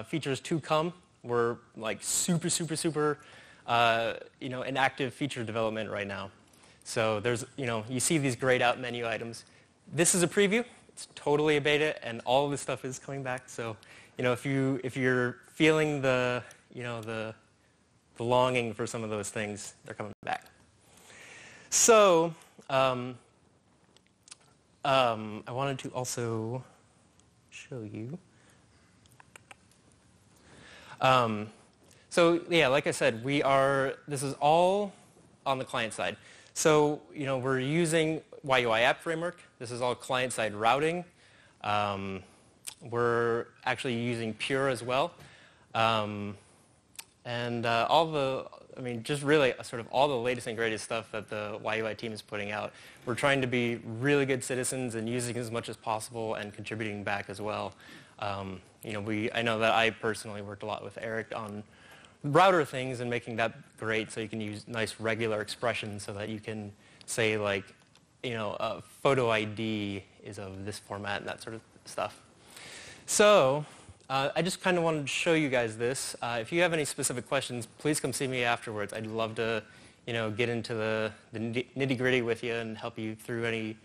features to come. We're super, super, super in active feature development right now. So there's, you see these grayed out menu items. This is a preview. It's totally a beta, and all of this stuff is coming back. So, if you're feeling the longing for some of those things, they're coming back. So, I wanted to also show you. So yeah, like I said, this is all on the client side. So, we're using YUI app framework. This is all client-side routing. We're actually using Pure as well. And just really sort of all the latest and greatest stuff that the YUI team is putting out. We're trying to be really good citizens and using as much as possible and contributing back as well. I know that I personally worked a lot with Eric on router things and making that great so you can use nice regular expressions so that you can say a photo ID is of this format and that sort of stuff. So I just kind of wanted to show you guys this. If you have any specific questions, please come see me afterwards. I'd love to get into the nitty-gritty with you and help you through any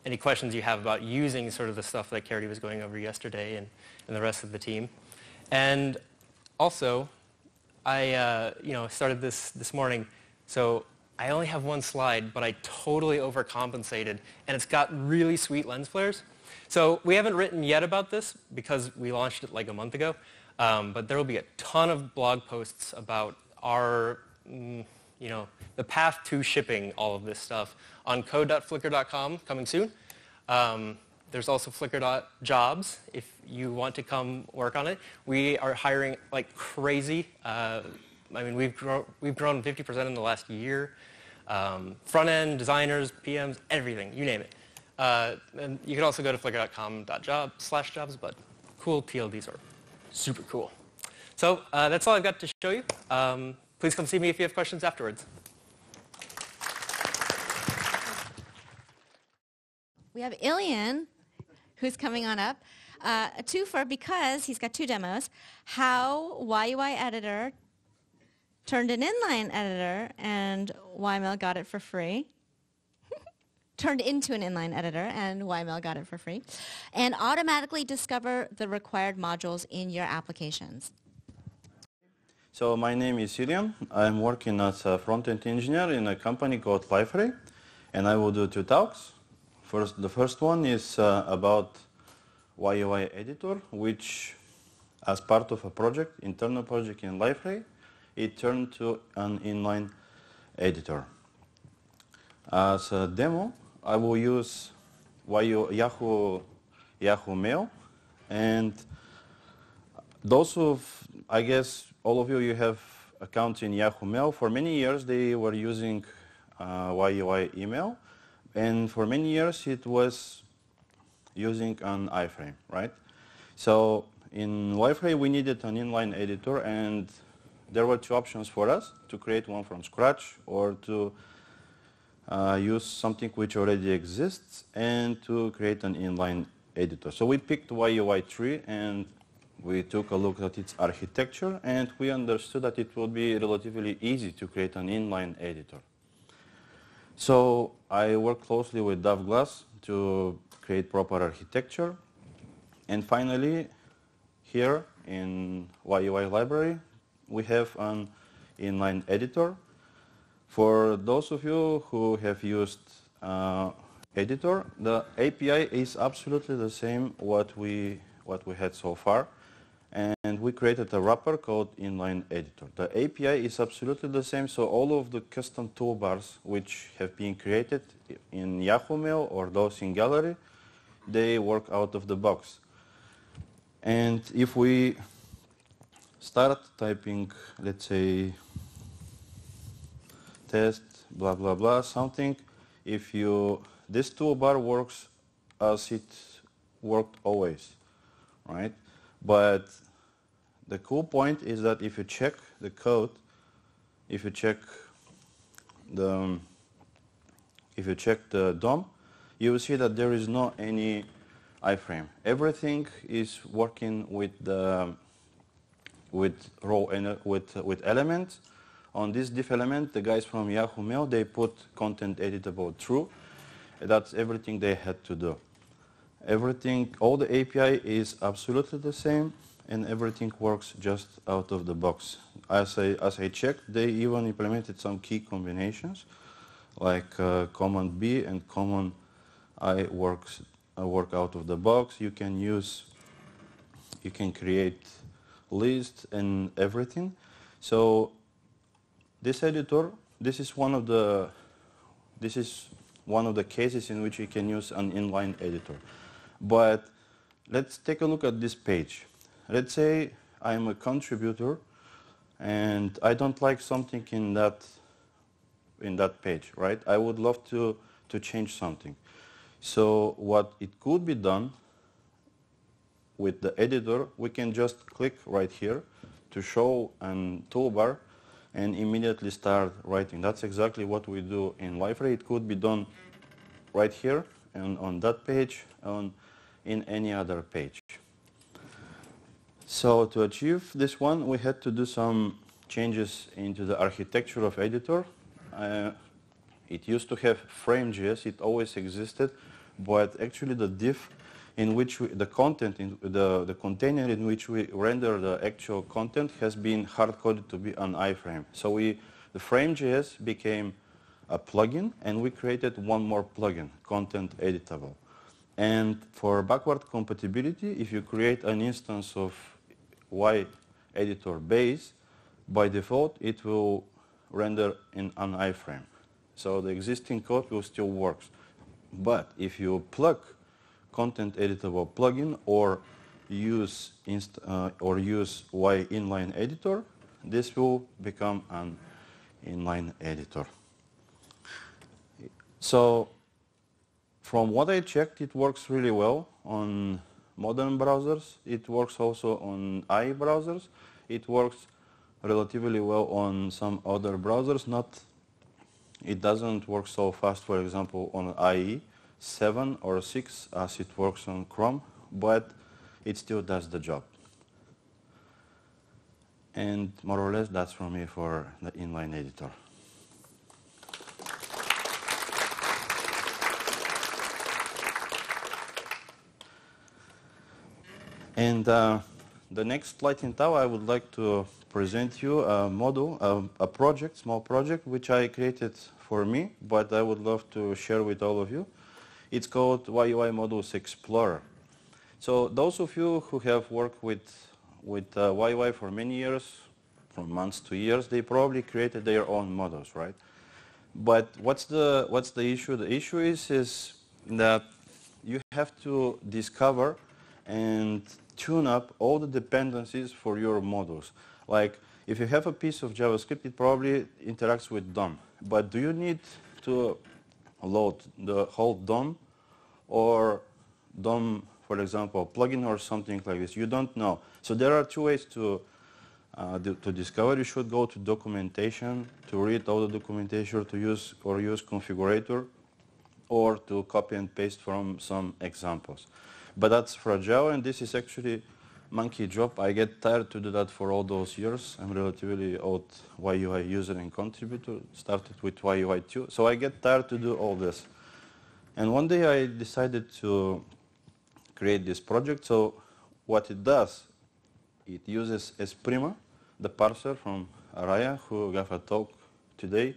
any questions you have about using sort of the stuff that Carity was going over yesterday and the rest of the team. And also, I started this morning, so I only have one slide, but I totally overcompensated, and it's got really sweet lens flares. So we haven't written yet about this because we launched it like a month ago, but there will be a ton of blog posts about our, the path to shipping all of this stuff on code.flickr.com coming soon. There's also flickr.jobs if you want to come work on it. We are hiring like crazy. We've grown 50% in the last year. Front-end, designers, PMs, everything, you name it. And you can also go to flickr.com/jobs, but cool TLDs are super cool. So that's all I've got to show you. Please come see me if you have questions afterwards. We have Ilian, who's coming on up. A twofer because he's got two demos. How YUI editor turned an inline editor and YML got it for free. Turned into an inline editor and YML got it for free. And automatically discover the required modules in your applications. So my name is Ilian. I'm working as a front-end engineer in a company called Liferay, and I will do two talks. The first one is about YUI editor, which as part of a project, internal project in Liferay, it turned to an inline editor. As a demo, I will use Yahoo Mail, and those I guess all of you have accounts in Yahoo Mail. For many years they were using YUI email, and for many years it was using an iframe, right? So in Liferay we needed an inline editor, and there were two options for us: to create one from scratch or to use something which already exists and to create an inline editor. So we picked YUI 3 and we took a look at its architecture, and we understood that it would be relatively easy to create an inline editor. So I worked closely with Dave Glass to create proper architecture, and finally here in YUI library we have an inline editor. For those of you who have used editor, the API is absolutely the same what we had so far, and we created a wrapper called inline editor. The API is absolutely the same, so all of the custom toolbars which have been created in Yahoo Mail or those in Gallery, they work out of the box. And if we start typing, let's say, test, blah, blah, blah, something, this toolbar works as it worked always, right? But the cool point is that if you check the code, if you check the DOM, you will see that there is no any iframe. Everything is working with with elements. On this diff element, the guys from Yahoo Mail, they put content editable true. That's everything they had to do. Everything, all the API is absolutely the same, and everything works just out of the box. As I checked, they even implemented some key combinations, like command B and command I work out of the box. You can create lists and everything. So this editor, this is one of the cases in which you can use an inline editor. But let's take a look at this page. Let's say I'm a contributor and I don't like something in that page, right? I would love to change something. So what it could be done with the editor, we can just click right here to show a toolbar and immediately start writing. That's exactly what we do in Liferay. It could be done right here and on that page, in any other page. So to achieve this one, we had to do some changes into the architecture of editor. It used to have frame.js, it always existed, but actually the diff in which the content, in the container in which we render the actual content has been hard-coded to be an iframe. So the frame.js became a plugin, and we created one more plugin, content editable. And for backward compatibility, if you create an instance of YEditor base, by default, it will render in an iframe. So the existing code will still work. But if you plug content editable plugin or use inline editor, this will become an inline editor. So from what I checked, it works really well on modern browsers. It works also on IE browsers. It works relatively well on some other browsers. It doesn't work so fast, for example, on IE 7 or 6 as it works on Chrome, but it still does the job. And more or less, that's from me for the inline editor. And the next lightning talk, I would like to present you a model, a project, small project, which I created for me, but I would love to share with all of you. It's called YUI Models Explorer. So those of you who have worked with YUI for many years, from months to years, they probably created their own models, right? But what's the issue? The issue is that you have to discover and tune up all the dependencies for your models. Like, if you have a piece of JavaScript, it probably interacts with DOM. But do you need to load the whole DOM or DOM, for example, plugin or something like this? You don't know. So there are two ways to discover. You should go to documentation to read all the documentation, to use configurator, or to copy and paste from some examples. But that's fragile, and this is actually monkey job. I get tired to do that for all those years. I'm relatively old YUI user and contributor, started with YUI 2. So I get tired to do all this. And one day I decided to create this project. So what it does, it uses Esprima, the parser from Araya, who gave a talk today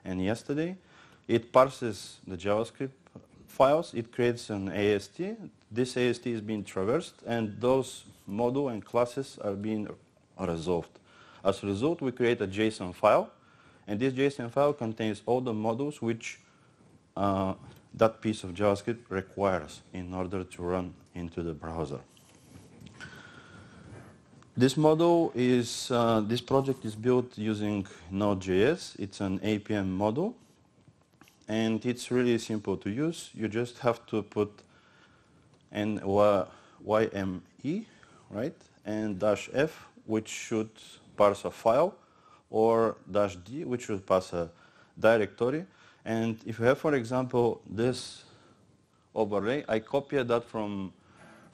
and yesterday. It parses the JavaScript files. It creates an AST. This AST is being traversed, and those module and classes are being resolved. As a result, we create a JSON file, and this JSON file contains all the modules which that piece of JavaScript requires in order to run into the browser. This model is, this project is built using Node.js. It's an APM model, and it's really simple to use. You just have to put YME, right, and -f, which should parse a file, or -d, which should parse a directory. And if you have, for example, this overlay, I copied that from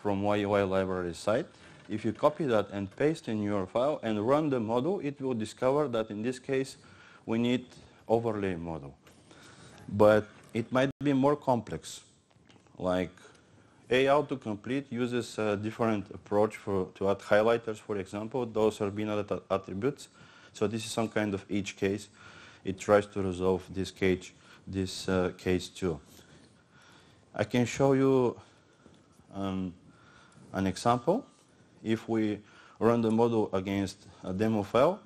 YUI library site. If you copy that and paste in your file and run the model, it will discover that in this case we need overlay model. But it might be more complex, like autocomplete uses a different approach to add highlighters, for example. Those are being added attributes. So this is some kind of edge case. It tries to resolve this case too. I can show you an example. If we run the model against a demo file,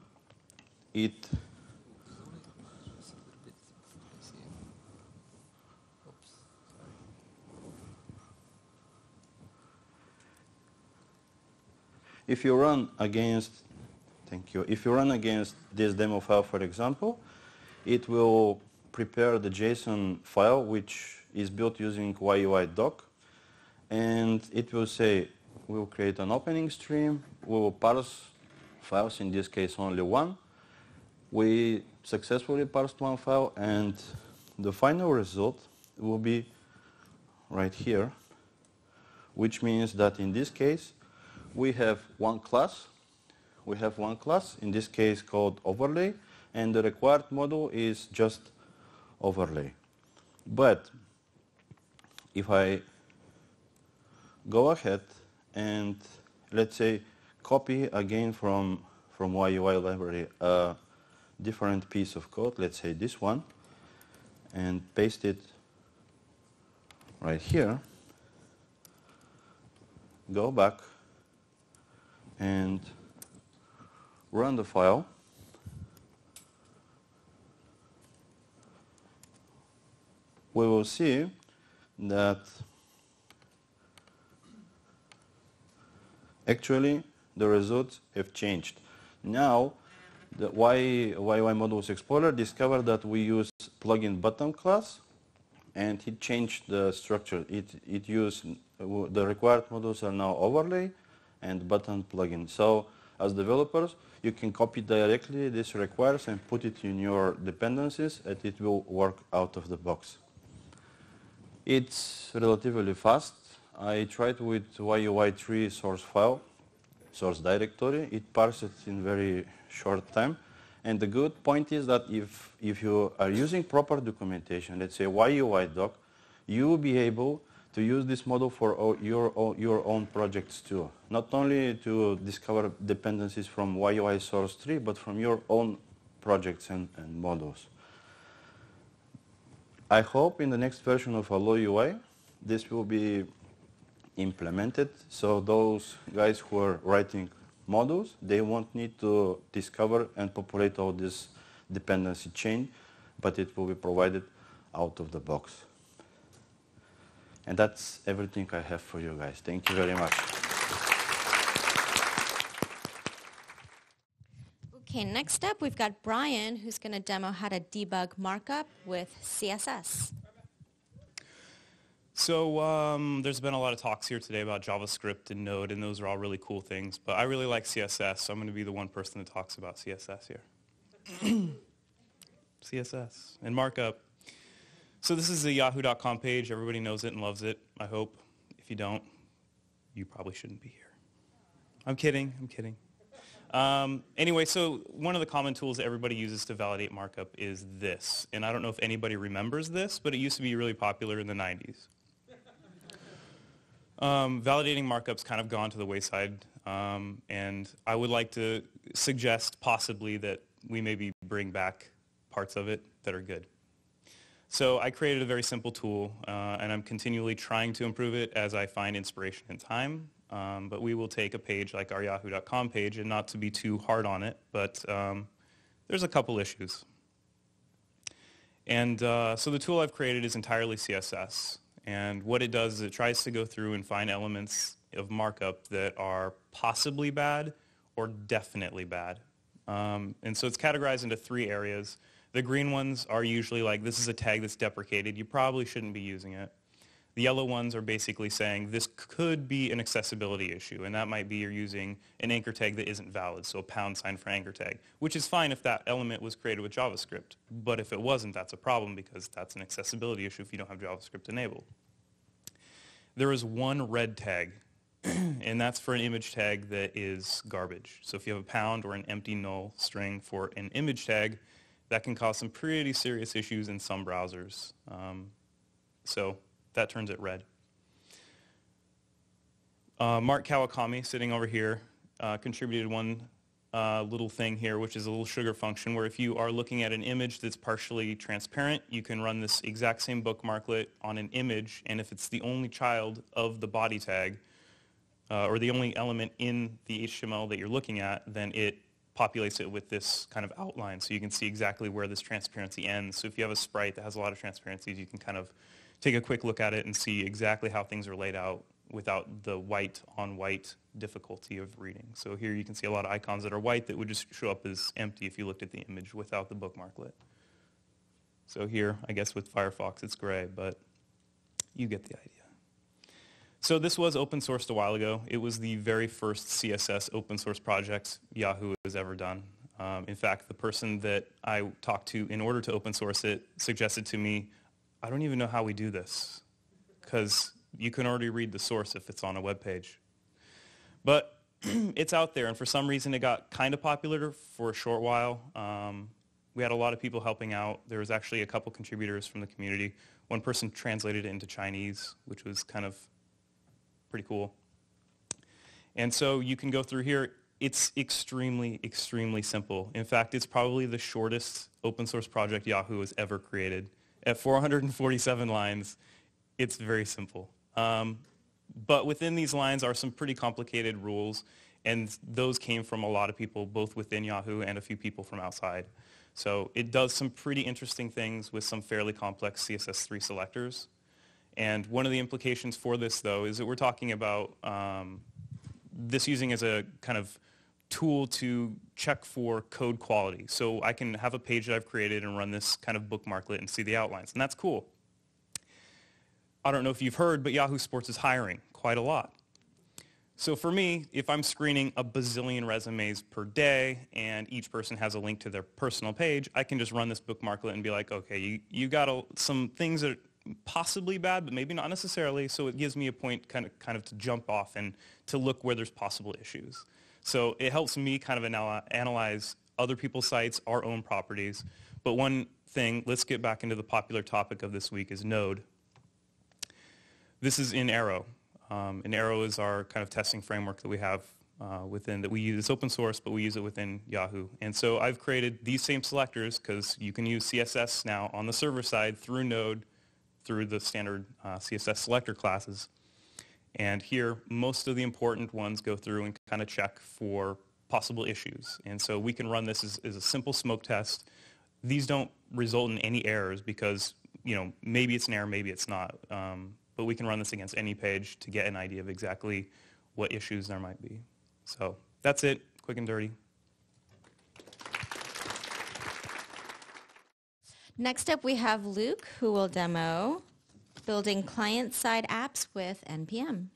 if you run against this demo file, for example, it will prepare the JSON file, which is built using YUI doc, and it will say, we will create an opening stream, we will parse files, in this case only one. We successfully parsed one file, and the final result will be right here, which means that in this case, we have one class. We have one class, in this case called overlay, and the required model is just overlay. But if I go ahead and, let's say, copy again from YUI library a different piece of code, let's say this one, and paste it right here, go back and run the file, we will see that actually the results have changed. Now, the YUI Modules Explorer discovered that we use plugin button class, and it changed the structure. It used the required modules are now overlay and button plugin. So as developers, you can copy directly this requires and put it in your dependencies, and it will work out of the box. It's relatively fast. I tried with YUI3 source file, source directory. It parsed it in very short time. And the good point is that if you are using proper documentation, let's say YUI doc, you will be able to use this model for your own projects too. Not only to discover dependencies from YUI source tree, but from your own projects and models. I hope in the next version of Allo UI, this will be implemented, so those guys who are writing modules, they won't need to discover and populate all this dependency chain, but it will be provided out of the box. And that's everything I have for you guys. Thank you very much. Okay, next up we've got Brian, who's going to demo how to debug markup with CSS. So there's been a lot of talks here today about JavaScript and Node, and those are all really cool things. But I really like CSS, so I'm going to be the one person that talks about CSS here. CSS and markup. So this is a yahoo.com page. Everybody knows it and loves it, I hope. If you don't, you probably shouldn't be here. I'm kidding. I'm kidding. Anyway, so one of the common tools that everybody uses to validate markup is this. And I don't know if anybody remembers this, but it used to be really popular in the 90s. Validating markup's kind of gone to the wayside, and I would like to suggest possibly that we maybe bring back parts of it that are good. So I created a very simple tool, and I'm continually trying to improve it as I find inspiration and time. But we will take a page like our yahoo.com page, and not to be too hard on it, but there's a couple issues. And so the tool I've created is entirely CSS. And what it does is it tries to go through and find elements of markup that are possibly bad or definitely bad. And so it's categorized into 3 areas. The green ones are usually like, this is a tag that's deprecated. You probably shouldn't be using it. The yellow ones are basically saying this could be an accessibility issue, and that might be you're using an anchor tag that isn't valid, so a # for anchor tag, which is fine if that element was created with JavaScript. But if it wasn't, that's a problem because that's an accessibility issue if you don't have JavaScript enabled. There is one red tag, and that's for an image tag that is garbage. So if you have a # or an empty null string for an image tag, that can cause some pretty serious issues in some browsers. So that turns it red. Mark Kawakami, sitting over here, contributed one little thing here, which is a little sugar function, where if you are looking at an image that's partially transparent, you can run this exact same bookmarklet on an image, and if it's the only child of the body tag, or the only element in the HTML that you're looking at, then it populates it with this kind of outline, so you can see exactly where this transparency ends. So if you have a sprite that has a lot of transparencies, you can kind of take a quick look at it and see exactly how things are laid out without the white on white difficulty of reading. So here you can see a lot of icons that are white that would just show up as empty if you looked at the image without the bookmarklet. So here, I guess with Firefox it's gray, but you get the idea. So this was open sourced a while ago. It was the very first CSS open source project Yahoo has ever done. In fact, the person that I talked to in order to open source it suggested to me, I don't even know how we do this, because you can already read the source if it's on a web page. But it's out there, and for some reason it got kind of popular for a short while. We had a lot of people helping out. There was actually a couple contributors from the community. One person translated it into Chinese, which was kind of pretty cool. And so you can go through here. It's extremely, extremely simple. In fact, it's probably the shortest open source project Yahoo has ever created. At 447 lines, it's very simple. But within these lines are some pretty complicated rules, and those came from a lot of people, both within Yahoo and a few people from outside. So it does some pretty interesting things with some fairly complex CSS3 selectors. And one of the implications for this, though, is that we're talking about this using as a kind of tool to check for code quality. So I can have a page that I've created and run this kind of bookmarklet and see the outlines, and that's cool. I don't know if you've heard, but Yahoo Sports is hiring quite a lot. So for me, if I'm screening a bazillion resumes per day and each person has a link to their personal page, I can just run this bookmarklet and be like, okay, you got some things that are possibly bad, but maybe not necessarily, so it gives me a point kind of to jump off and to look where there's possible issues. So it helps me kind of analyze other people's sites, our own properties. But one thing, let's get back into the popular topic of this week, is Node. This is in Arrow. And Arrow is our kind of testing framework that we have that we use. It's open source, but we use it within Yahoo. And so I've created these same selectors because you can use CSS now on the server side through Node, through the standard CSS selector classes. And here, most of the important ones go through and kind of check for possible issues. And so we can run this as a simple smoke test. These don't result in any errors because, maybe it's an error, maybe it's not. But we can run this against any page to get an idea of exactly what issues there might be. So that's it, quick and dirty. Next up, we have Luke, who will demo building client-side apps with NPM.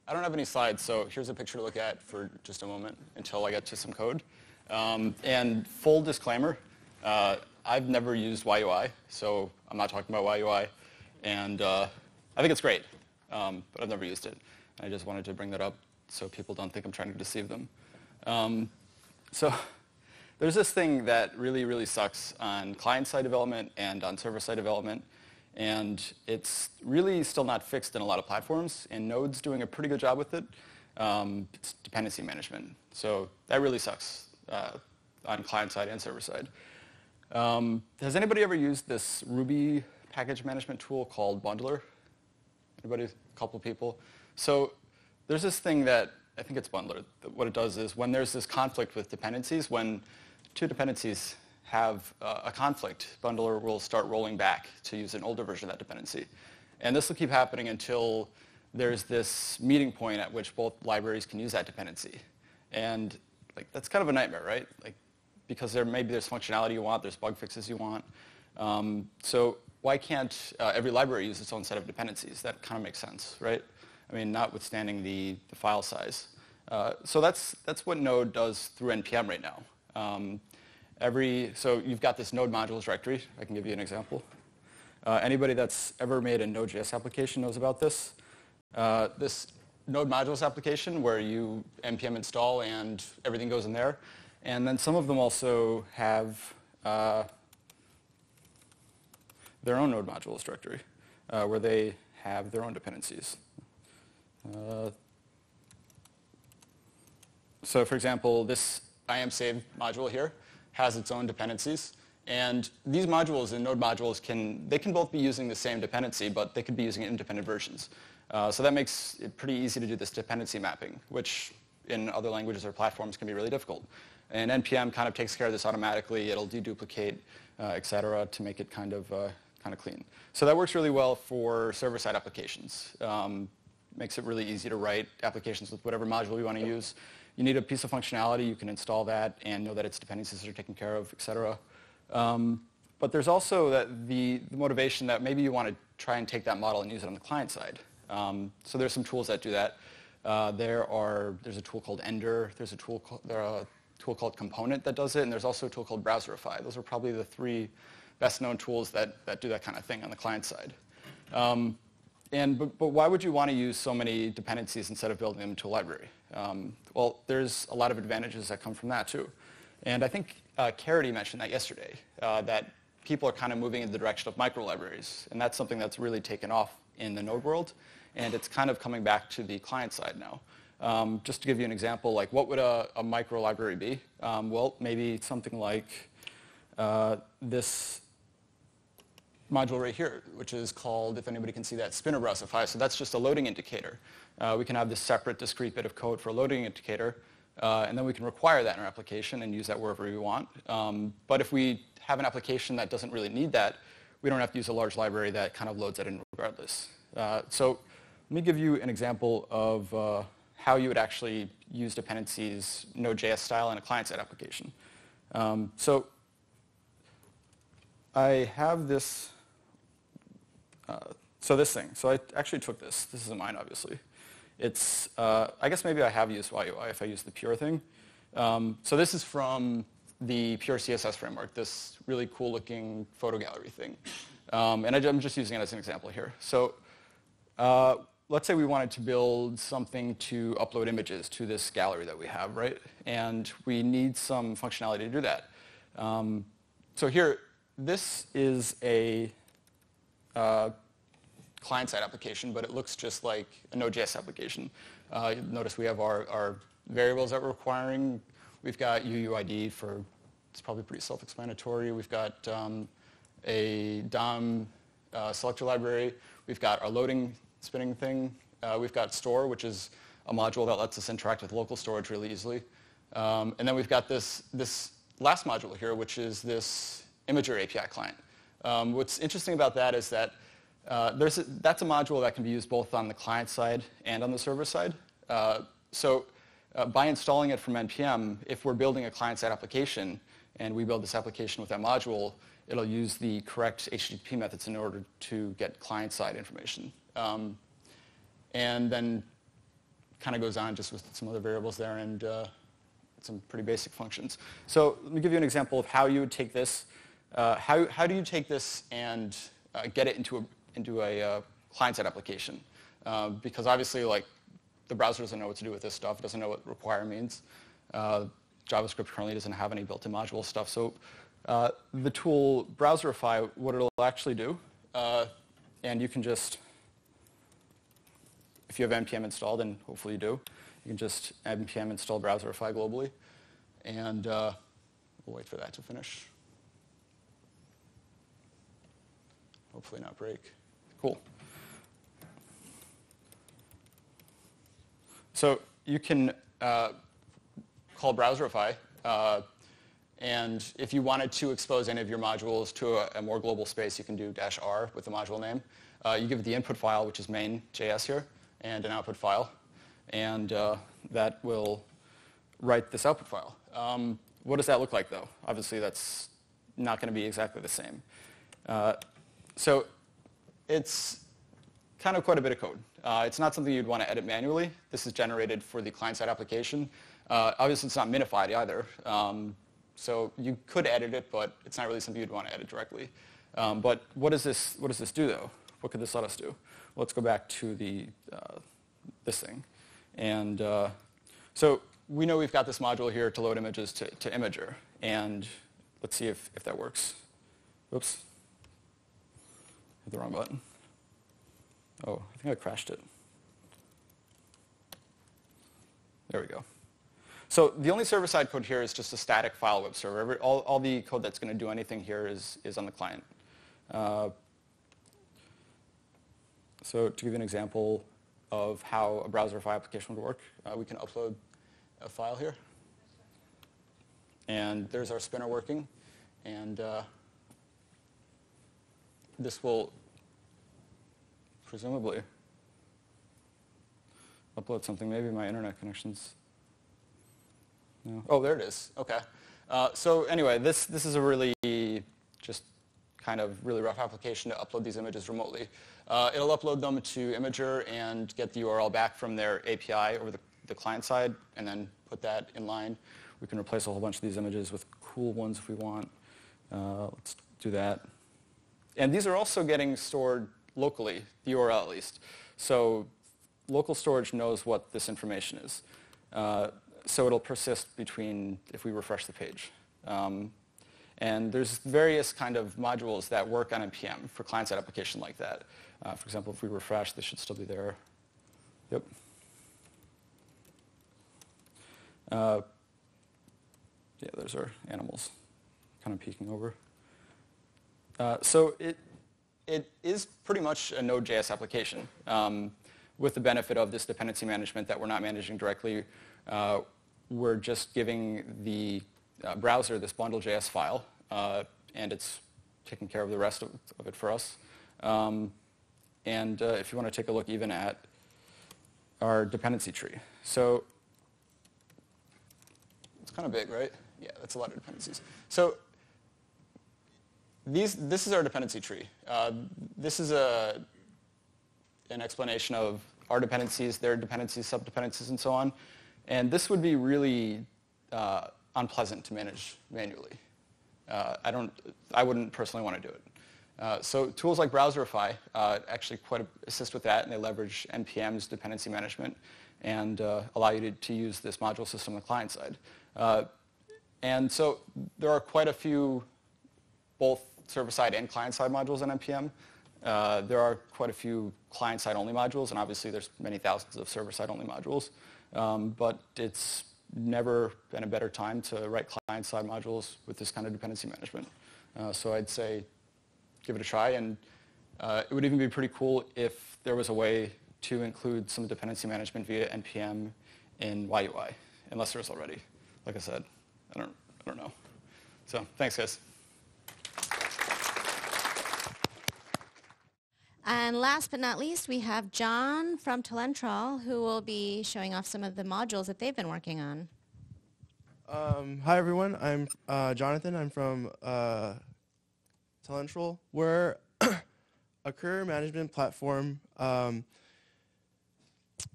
I don't have any slides, so here's a picture to look at for just a moment until I get to some code. And full disclaimer, I've never used YUI, so I'm not talking about YUI. And I think it's great, but I've never used it. I just wanted to bring that up so people don't think I'm trying to deceive them. So there's this thing that really, really sucks on client-side development and on server-side development. And it's really still not fixed in a lot of platforms. And Node's doing a pretty good job with it. It's dependency management. So that really sucks on client-side and server-side. Has anybody ever used this Ruby package management tool called Bundler? Anybody? A couple people. So there's this thing that, I think it's Bundler. What it does is when there's this conflict with dependencies, when two dependencies have a conflict, Bundler will start rolling back to use an older version of that dependency. And this will keep happening until there's this meeting point at which both libraries can use that dependency. And that's kind of a nightmare, right? Because maybe there's functionality you want, there's bug fixes you want. So why can't every library use its own set of dependencies? That kind of makes sense, right? I mean, notwithstanding the file size. So that's what Node does through NPM right now. So you've got this Node modules directory. I can give you an example. Anybody that's ever made a Node.js application knows about this. This Node modules application where you NPM install and everything goes in there. And then some of them also have their own Node modules directory where they have their own dependencies. So for example, this IAMSave module here has its own dependencies. And these modules and Node modules can both be using the same dependency, but they could be using independent versions. So that makes it pretty easy to do this dependency mapping, which in other languages or platforms can be really difficult. And NPM kind of takes care of this automatically. It'll deduplicate, et cetera, to make it kind of clean. So that works really well for server-side applications. Makes it really easy to write applications with whatever module you want to use. You need a piece of functionality, you can install that and know that its dependencies are taken care of, et cetera. But there's also the motivation that maybe you want to try and take that model and use it on the client side. So there's some tools that do that. There's a tool called Ender, there's a tool called Component that does it, and there's also a tool called Browserify. Those are probably the three best-known tools that do that kind of thing on the client side. But why would you want to use so many dependencies instead of building them into a library? Well, there's a lot of advantages that come from that too. And I think Carity mentioned that yesterday, that people are kind of moving in the direction of micro-libraries. And that's something that's really taken off in the Node world. And it's kind of coming back to the client side now. Just to give you an example, like what would a micro-library be? Well, maybe something like this module right here, which is called, if anybody can see that, spinner browserify. So that's just a loading indicator. We can have this separate discrete bit of code for a loading indicator, and then we can require that in our application and use that wherever we want. But if we have an application that doesn't really need that, we don't have to use a large library that kind of loads that in regardless. So let me give you an example of how you would actually use dependencies Node.js style in a client-side application. So I have this, this thing. So I actually took this. This isn't mine, obviously. It's, I guess maybe I have used YUI if I use the pure thing. So this is from the pure CSS framework, this really cool looking photo gallery thing. And I'm just using it as an example here. So let's say we wanted to build something to upload images to this gallery that we have, right? And we need some functionality to do that. So here, this is a client-side application, but it looks just like a Node.js application. Notice we have our variables that we're requiring. We've got UUID for, it's probably pretty self-explanatory. We've got a DOM selector library. We've got our loading spinning thing. We've got store, which is a module that lets us interact with local storage really easily. And then we've got this last module here, which is this Imager API client. What's interesting about that is that that's a module that can be used both on the client side and on the server side. So by installing it from NPM, if we're building a client-side application and we build this application with that module, it'll use the correct HTTP methods in order to get client-side information. And then kind of goes on just with some other variables there and some pretty basic functions. So let me give you an example of how you would take this. How do you take this and get it into a client-side application? Because obviously, like, the browser doesn't know what to do with this stuff. It doesn't know what require means. JavaScript currently doesn't have any built-in module stuff. So the tool Browserify, what it'll actually do, and you can just, if you have NPM installed, and hopefully you do, you can just NPM install Browserify globally. And we'll wait for that to finish. Hopefully not break. Cool. So you can call Browserify, and if you wanted to expose any of your modules to a more global space, you can do -r with the module name. You give it the input file, which is main.js here, and an output file, and that will write this output file. What does that look like, though? Obviously, that's not going to be exactly the same. So it's kind of quite a bit of code. It's not something you'd want to edit manually. This is generated for the client-side application. Obviously, it's not minified either. So you could edit it, but it's not really something you'd want to edit directly. But what does this do, though? What could this let us do? Well, let's go back to this thing. And so we know we've got this module here to load images to Imager. And let's see if that works. Oops. Hit the wrong button. Oh, I think I crashed it. There we go. So the only server-side code here is just a static file web server. All the code that's going to do anything here is on the client. So to give you an example of how a Browserify application would work, we can upload a file here. And there's our spinner working. And this will presumably upload something. Maybe my internet connection's... No. Oh, there it is. OK. So anyway, this is a really just kind of really rough application to upload these images remotely. It'll upload them to Imager and get the URL back from their API over the client side, and then put that in line. We can replace a whole bunch of these images with cool ones if we want. Let's do that. And these are also getting stored locally, the URL at least. So local storage knows what this information is. So it'll persist between, if we refresh the page. And there's various kind of modules that work on NPM for client-side application like that. For example, if we refresh, this should still be there. Yep. Yeah, there's our animals kind of peeking over. So it is pretty much a Node.js application with the benefit of this dependency management that we're not managing directly. We're just giving the browser this bundle.js file, and it's taking care of the rest of it for us. And if you want to take a look even at our dependency tree. So it's kind of big, right? Yeah, that's a lot of dependencies. So this is our dependency tree. This is an explanation of our dependencies, their dependencies, sub-dependencies, and so on. And this would be really unpleasant to manage manually. I wouldn't personally want to do it. So tools like Browserify actually quite assist with that, and they leverage NPM's dependency management and allow you to use this module system on the client side. And so there are quite a few both server-side and client-side modules in NPM. There are quite a few client-side only modules, and obviously there's many thousands of server-side only modules. But it's never been a better time to write client-side modules with this kind of dependency management. So I'd say give it a try, and it would even be pretty cool if there was a way to include some dependency management via NPM in YUI, unless there's already. Like I said, I don't know. So thanks, guys. And last but not least, we have John from Talentral, who will be showing off some of the modules that they've been working on. Hi, everyone. I'm Jonathan. I'm from Talentral. We're a career management platform.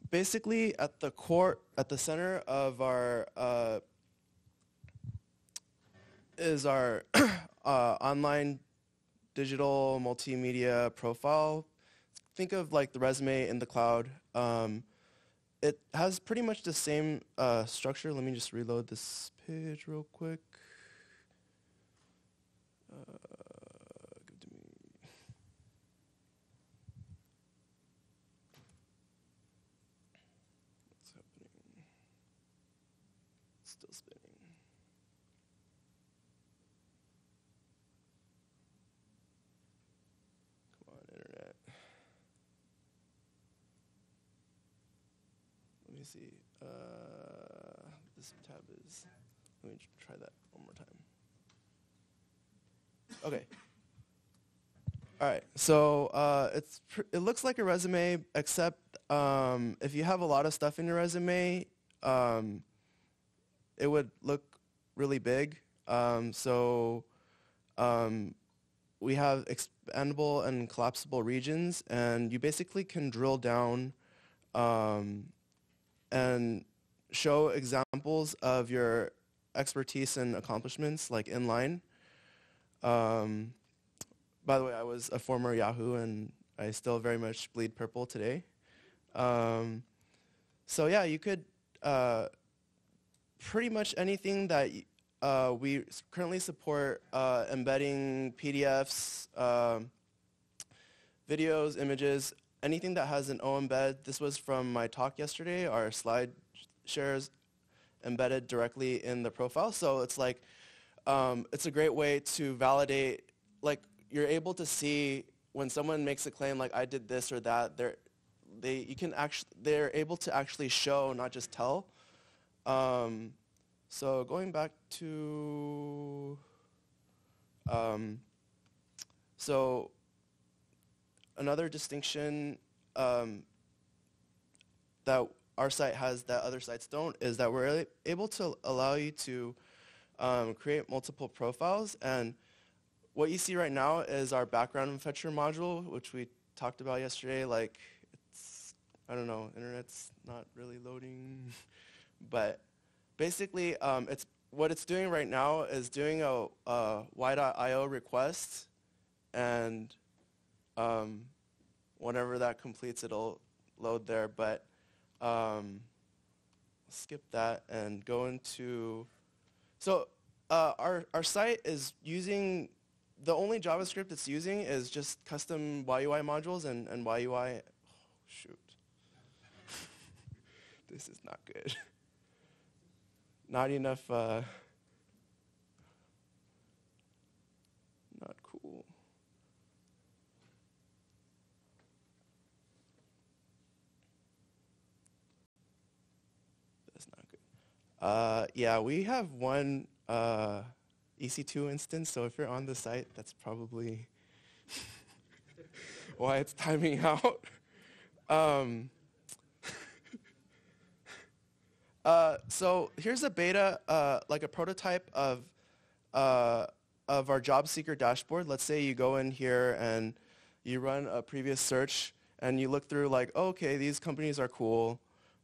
Basically, at the core, at the center of our is our online digital multimedia profile. Think of like the resume in the cloud. It has pretty much the same structure. Let me just reload this page real quick. Give it to me. What's happening? It's still spinning. Come on, internet. Let me see. This tab is. Let me try that one more time. Okay. All right. So it looks like a resume, except if you have a lot of stuff in your resume, it would look really big. We have expandable and collapsible regions, and you basically can drill down and show examples of your expertise and accomplishments, like inline. By the way, I was a former Yahoo, and I still very much bleed purple today. So yeah, you could pretty much anything that we currently support, embedding PDFs, videos, images, anything that has an O-embed. This was from my talk yesterday. Our slide shares embedded directly in the profile. So it's like, it's a great way to validate, like you're able to see when someone makes a claim like I did this or that, they're able to actually show, not just tell. So going back to, so another distinction that our site has that other sites don't is that we're able to allow you to create multiple profiles. And what you see right now is our background fetcher module, which we talked about yesterday. Like, it's, I don't know, internet's not really loading. But basically, what it's doing right now is doing a y.io request, and whenever that completes, it'll load there. But skip that and go into, so our site is using, the only JavaScript it's using is just custom YUI modules and YUI, oh, shoot. This is not good. Not enough, not cool. That's not good. Yeah, we have one EC2 instance, so if you're on the site, that's probably why it's timing out. So here's a beta, like a prototype of our job seeker dashboard. Let's say you go in here and you run a previous search and you look through like, oh, okay, these companies are cool.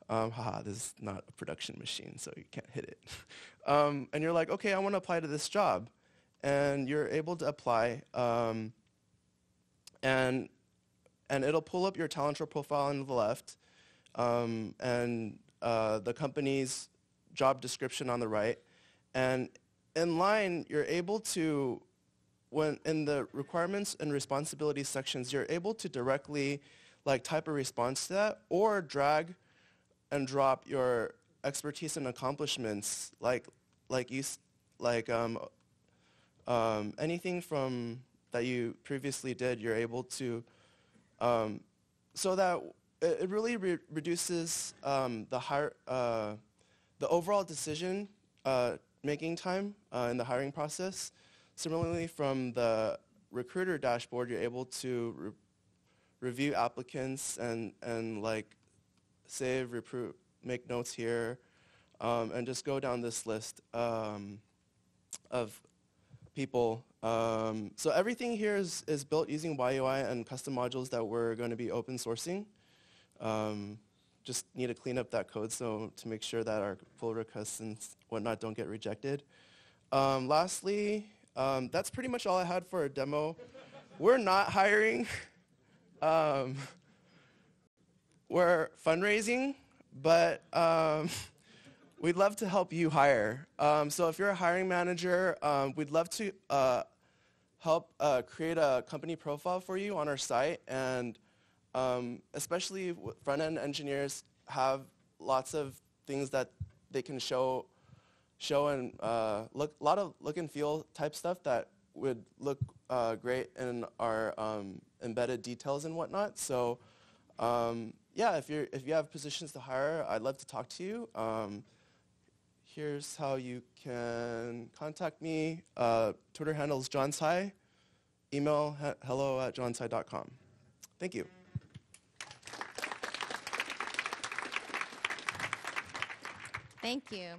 Haha, this is not a production machine, so you can't hit it. And you're like, okay, I want to apply to this job. And you're able to apply. And it'll pull up your Talentro profile on the left. And the company's job description on the right. And in line, you're able to, when in the requirements and responsibilities sections, you're able to directly like type a response to that or drag and drop your expertise and accomplishments, anything from that you previously did, you're able to, so that it really reduces the overall decision making time in the hiring process. Similarly, from the recruiter dashboard, you're able to review applicants and like save, make notes here, and just go down this list of people. So everything here is built using YUI and custom modules that we're going to be open sourcing. Just need to clean up that code to make sure that our pull requests and whatnot don't get rejected. Lastly, that's pretty much all I had for a demo. We're not hiring. We're fundraising, but we'd love to help you hire. So if you're a hiring manager, we'd love to help create a company profile for you on our site. And especially front-end engineers have lots of things that they can show and a lot of look and feel type stuff that would look great in our embedded details and whatnot. So yeah, if you have positions to hire, I'd love to talk to you. Here's how you can contact me. Twitter handle is johnsai. Email hello@johnsai.com. Thank you. Thank you.